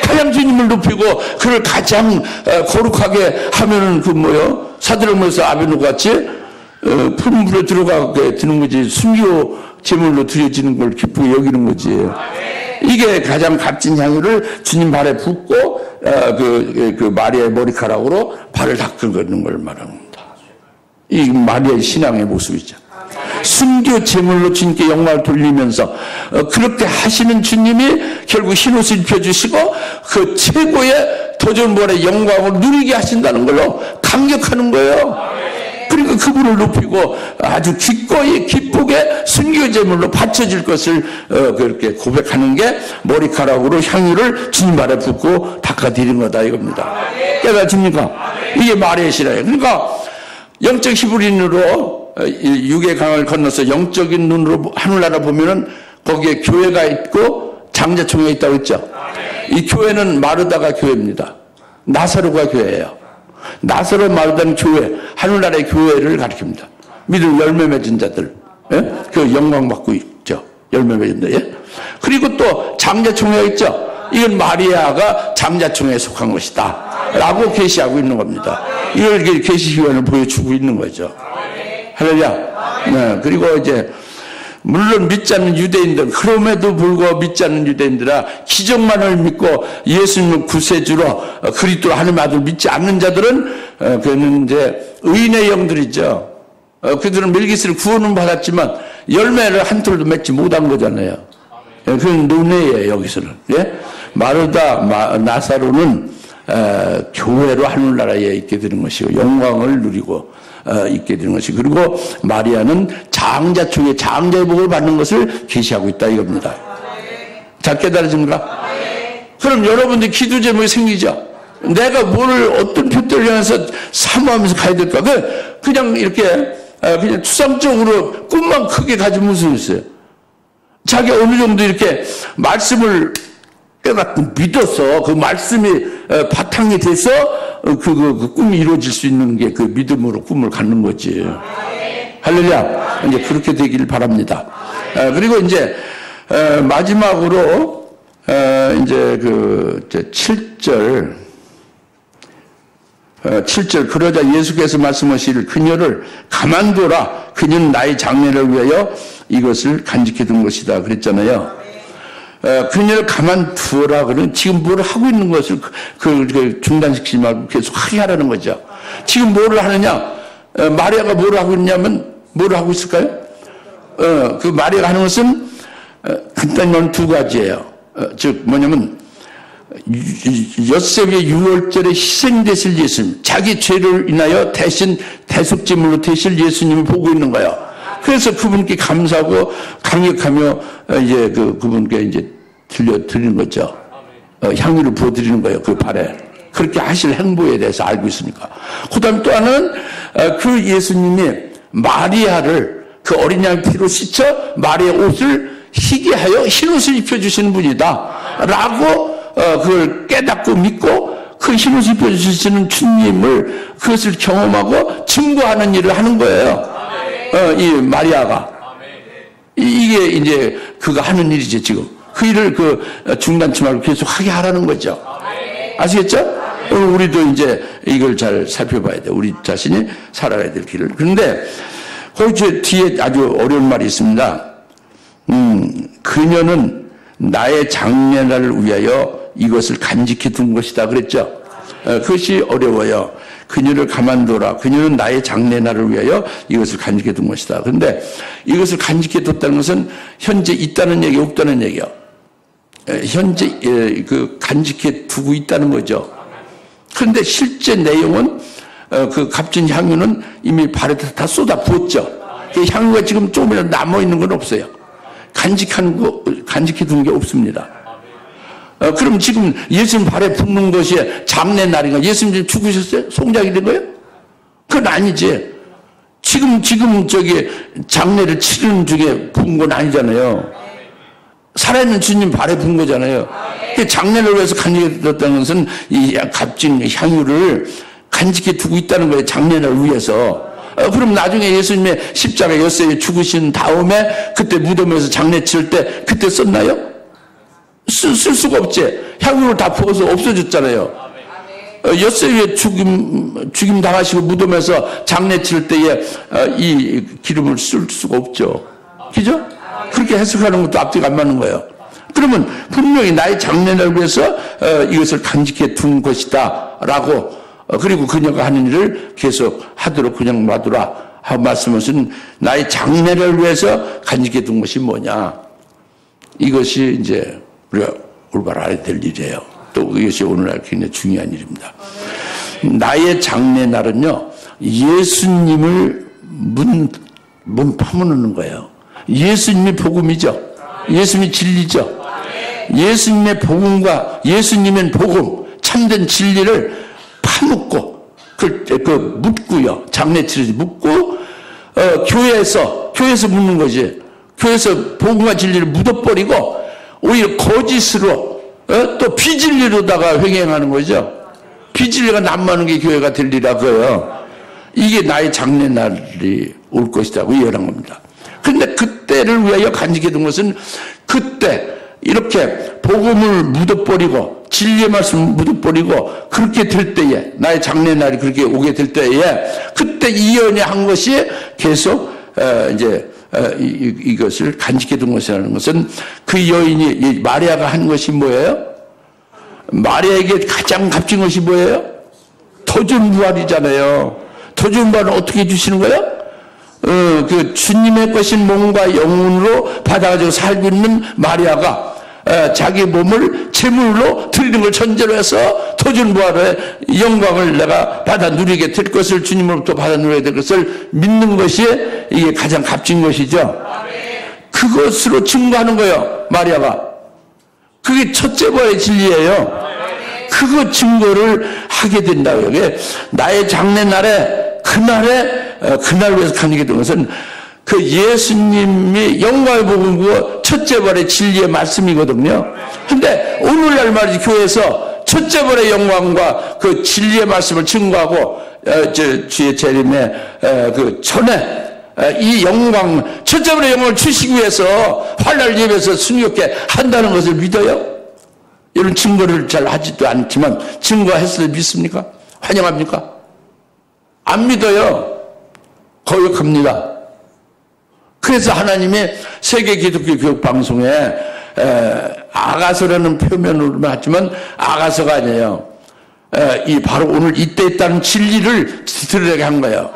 가장 주님을 높이고 그를 가장 거룩하게 하면은 그 뭐요? 사드락면서 아베노 같이 푸른 물에 들어가게 되는 거지. 순교 제물로 드려지는 걸 기쁘게 여기는 거지. 이게 가장 값진 향유를 주님 발에 붓고 그 마리아의 머리카락으로 발을 닦는 걸 말합니다. 이 마리아의 신앙의 모습이죠. 순교 제물로 주님께 영광을 돌리면서 그렇게 하시는 주님이 결국 흰옷을 입혀주시고 그 최고의 도전벌의 영광을 누리게 하신다는 걸로 감격하는 거예요. 그러니까 그분을 높이고 아주 기꺼이 기쁘게 순교 제물로 바쳐질 것을 그렇게 고백하는 게 머리카락으로 향유를 주님 발에 붓고 닦아드리는 거다 이겁니다. 깨닫습니까? 이게 마리아의 신앙이에요. 그러니까 영적 히브리인으로 육의 강을 건너서 영적인 눈으로 하늘나라 보면은 거기에 교회가 있고 장자총회가 있다고 했죠. 이 교회는 마르다가 교회입니다. 나사로가 교회예요. 나사로 마르다는 교회, 하늘나라의 교회를 가리킵니다. 믿음 열매 맺은 자들, 예? 그 영광 받고 있죠. 열매 맺은 자. 예? 그리고 또 장자총회가 있죠. 이건 마리아가 장자총회에 속한 것이다 라고 계시하고 있는 겁니다. 이걸 계시기원을 보여주고 있는 거죠. 할렐루야. 네, 그리고 이제 물론 믿지 않는 유대인들, 그럼에도 불구하고 믿지 않는 유대인들아 기적만을 믿고 예수님을 구세주로 그리스도 하나님의 아들 믿지 않는 자들은 그는 이제 의인의 영들이죠. 그들은 멜기스를 구원은 받았지만 열매를 한 톨도 맺지 못한 거잖아요. 그건 논외예요 여기서는. 예? 마르다, 나사로는 교회로 하늘나라에 있게 되는 것이고 영광을 누리고 있게 되는 것이 그리고 마리아는 장자총회 장자의 복을 받는 것을 계시하고 있다 이겁니다. 잘 깨달아집니까? 그럼 여러분들 기도 제목이 생기죠. 내가 뭐를 어떤 표대를 향해서 사모하면서 가야 될까? 그냥 이렇게 그냥 추상적으로 꿈만 크게 가지면 무슨 있어요? 자기 어느 정도 이렇게 말씀을 깨닫고 믿어서 그 말씀이 바탕이 돼서 그 꿈이 이루어질 수 있는 게 그 믿음으로 꿈을 갖는 거지. 할렐루야. 이제 그렇게 되기를 바랍니다. 그리고 이제 마지막으로 이제 그 7절 그러자 예수께서 말씀하시기를 그녀를 가만둬라. 그녀는 나의 장래를 위하여 이것을 간직해 둔 것이다 그랬잖아요. 그녀를 가만두어라. 그러면 지금 뭘 하고 있는 것을 그 중단시키지 말고 계속 하게 하라는 거죠. 지금 뭐를 하느냐? 마리아가 뭘 하고 있냐면 뭘 하고 있을까요? 그 마리아가 하는 것은 간단히 말하면 두 가지예요. 즉 뭐냐면 엿새의 유월절에 희생되실 예수님, 자기 죄를 인하여 대신 대속제물로 되실 예수님을 보고 있는 거예요. 그래서 그분께 감사하고 감격하며 이제 그분께 이제 드리는 거죠. 향유를 부어드리는 거예요. 그 발에. 그렇게 하실 행보에 대해서 알고 있으니까. 그 다음에 또 하나는 그 예수님이 마리아를 그 어린 양 피로 씻어 마리아 옷을 희게 하여 흰 옷을 입혀주시는 분이다. 라고 그걸 깨닫고 믿고 그 흰 옷을 입혀주시는 주님을 그것을 경험하고 증거하는 일을 하는 거예요. 이 마리아가. 이게 이제 그가 하는 일이죠, 지금. 그 일을 중단치 말고 계속 하게 하라는 거죠. 아시겠죠? 우리도 이제 이걸 잘 살펴봐야 돼. 우리 자신이 살아가야 될 길을. 그런데, 거기 뒤에 아주 어려운 말이 있습니다. 그녀는 나의 장래날을 위하여 이것을 간직해 둔 것이다. 그랬죠? 그것이 어려워요. 그녀를 가만둬라. 그녀는 나의 장래날을 위하여 이것을 간직해 둔 것이다. 그런데 이것을 간직해 뒀다는 것은 현재 있다는 얘기, 없다는 얘기요. 현재 간직해 두고 있다는 거죠. 그런데 실제 내용은 그 값진 향유는 이미 발에 다 쏟아 부었죠. 그 향유가 지금 조금이라도 남아 있는 건 없어요. 간직해 둔 게 없습니다. 그럼 지금 예수님 발에 붓는 것이 장례날인가? 예수님 죽으셨어요? 송장이 된 거예요? 그건 아니지. 지금 장례를 치르는 중에 부은 건 아니잖아요. 살아있는 주님 발에 부은 거잖아요. 장례를 위해서 간직해 뒀다는 것은 이 값진 향유를 간직해 두고 있다는 거예요. 장례를 위해서. 그럼 나중에 예수님의 십자가 엿새에 죽으신 다음에 그때 무덤에서 장례 치를 때 그때 썼나요? 쓸 수가 없지. 향유를 다 부어서 없어졌잖아요. 엿새위에 죽임 당하시고 무덤에서 장례 칠 때에 이 기름을 쓸 수가 없죠. 그죠? 그렇게 해석하는 것도 앞뒤가 안 맞는 거예요. 그러면 분명히 나의 장례를 위해서 이것을 간직해 둔 것이다 라고, 그리고 그녀가 하는 일을 계속 하도록 그냥 놔두라 하고 말씀하신, 나의 장례를 위해서 간직해 둔 것이 뭐냐, 이것이 이제 우리가 올바로 알아야 될 일이에요. 또 이것이 오늘날 굉장히 중요한 일입니다. 나의 장례날은요, 예수님을 문 파묻는 거예요. 예수님이 복음이죠. 예수님이 진리죠. 예수님의 복음과 예수님의 복음, 참된 진리를 파묻고, 묻고요. 장례치르지 묻고, 교회에서 묻는 거지. 교회에서 복음과 진리를 묻어버리고, 오히려 거짓으로, 또 비진리로다가 횡행하는 거죠. 비진리가 남만한 게 교회가 될 리라고요. 이게 나의 장례날이 올 것이라고 예언한 겁니다. 그런데 그때를 위하여 간직해둔 것은, 그때 이렇게 복음을 묻어버리고 진리의 말씀을 묻어버리고 그렇게 될 때에, 나의 장례날이 그렇게 오게 될 때에, 그때 이 예언이 한 것이 계속 이것을 간직해둔 것이라는 것은, 그 여인이 마리아가 한 것이 뭐예요? 마리아에게 가장 값진 것이 뭐예요? 터전부활이잖아요. 터전부활은 어떻게 해주시는 거예요? 그 주님의 것인 몸과 영혼으로 받아가지고 살고 있는 마리아가 자기 몸을 제물로 드리는 걸 전제로 해서 터전부활의 영광을 내가 받아 누리게 될 것을, 주님으로부터 받아 누리게 될 것을 믿는 것이 이게 가장 값진 것이죠. 그것으로 증거하는 거예요, 마리아가. 그게 첫째 부활의 진리예요. 그거 증거를 하게 된다고요. 나의 장례날에, 그날 위해서 간직했던 것은 그 예수님이 영광의 복음이고 첫째 부활의 진리의 말씀이거든요. 근데 오늘날 말이지, 교회에서 첫째 부활의 영광과 그 진리의 말씀을 증거하고, 주의 재림의 그 전에 이 영광, 첫째 부활의 영광을 주시기 위해서 환날 예배에서 순교케 한다는 것을 믿어요? 이런 증거를 잘 하지도 않지만 증거했을 때 믿습니까? 환영합니까? 안 믿어요. 거역합니다. 그래서 하나님이 세계 기독교 교육 방송에 아가서라는 표면으로만 하지만 아가서가 아니에요. 이 바로 오늘 이때 있다는 진리를 드러내게 한 거예요.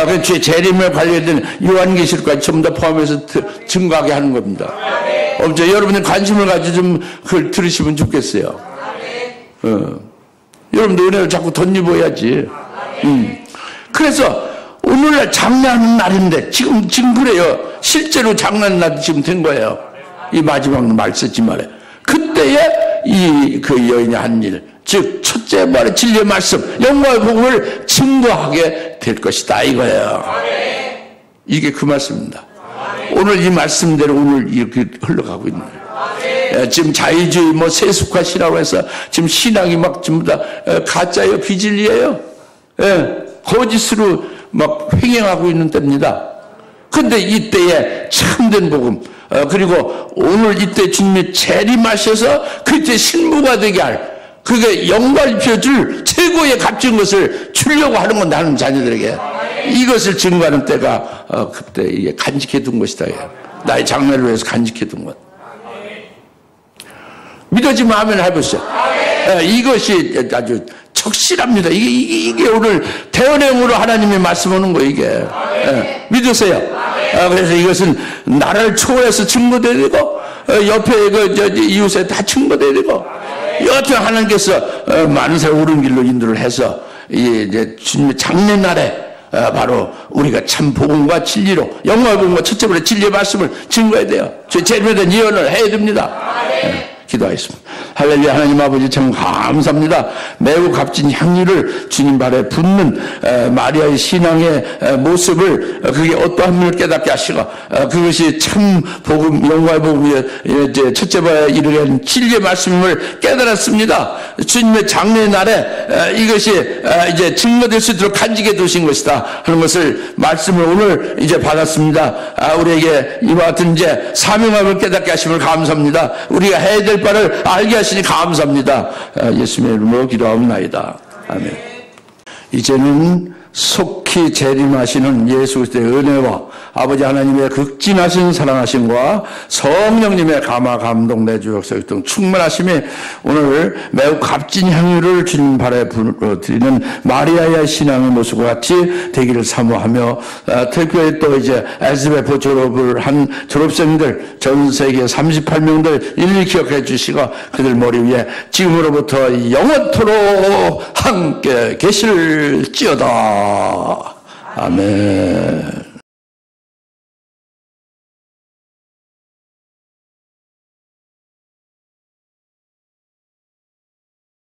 그래서 주의 재림에 관련된 요한계시록까지 전부 다 포함해서 증거하게 하는 겁니다. 여러분들 관심을 가지고 좀 그걸 들으시면 좋겠어요. 여러분들 은혜를 자꾸 덧입어야지. 그래서 오늘날 장례하는 날인데, 지금 그래요. 실제로 장례하는 날이 지금 된 거예요. 이 마지막 말 썼지 말에. 그때에 그 여인이 한 일, 즉 첫째 말의 진리의 말씀, 영광의 복음을 증거하게 될 것이다, 이거예요. 이게 그 말씀입니다. 오늘 이 말씀대로 오늘 이렇게 흘러가고 있는 거예요. 지금 자유주의 세속화 신화로 해서 지금 신앙이 막 전부 다 가짜예요, 비진리예요. 거짓으로 막 횡행하고 있는 때입니다. 근데 이때에 참된 복음, 그리고 오늘 이때 주님이 재림하셔서 그때 신부가 되게 할, 그게 영광을 입혀줄 최고의 값진 것을 주려고 하는 건, 나는 자녀들에게 이것을 증거하는 때가 그때 이게 간직해둔 것이다. 나의 장래를 위해서 간직해둔 것. 믿어지면 아멘 해보세요. 이것이 아주 적실합니다. 이게 오늘 대언행으로 하나님의 말씀하는 거예요, 이게. 믿으세요. 그래서 이것은 나라를 초월해서 증거돼야 되고, 옆에 이웃에 다 증거돼야 되고, 여하튼 하나님께서 많은 세월 옳은 길로 인도를 해서 이제 주님의 장례날에 바로 우리가 참 복음과 진리로, 영광의 복음과 첫째 번째 진리의 말씀을 증거해야 돼요. 재림에 대한 예언을 해야 됩니다. 기도하겠습니다. 할렐루야. 하나님 아버지 참 감사합니다. 매우 값진 향유를 주님 발에 붓는 마리아의 신앙의 모습을, 그게 어떠한 면을 깨닫게 하시고, 그것이 참 복음, 영광의 복음의 첫째 발에 이르게 한 진리의 말씀을 깨달았습니다. 주님의 장례 날에 이것이 이제 증거될 수 있도록 간직해 두신 것이다 하는 것을, 말씀을 오늘 이제 받았습니다. 우리에게 이와 같은 이제 사명함을 깨닫게 하심을 감사합니다. 우리가 해야 될 바를 알게 하시니 감사합니다. 예수님의 이름으로 기도하옵나이다. 아멘. 이제는 속히 재림하시는 예수 그리스도의 은혜와 아버지 하나님의 극진하신 사랑하심과 성령님의 감화 감동 내주 역사역 등 충만하심이 오늘 매우 값진 향유를 주님 발에 드리는 마리아의 신앙의 모습과 같이 되기를 사모하며, 특별히 또 이제 에스베프 졸업을 한 졸업생들 전 세계 38명들 일일이 기억해 주시고 그들 머리 위에 지금으로부터 영원토록 함께 계실지어다. 아멘.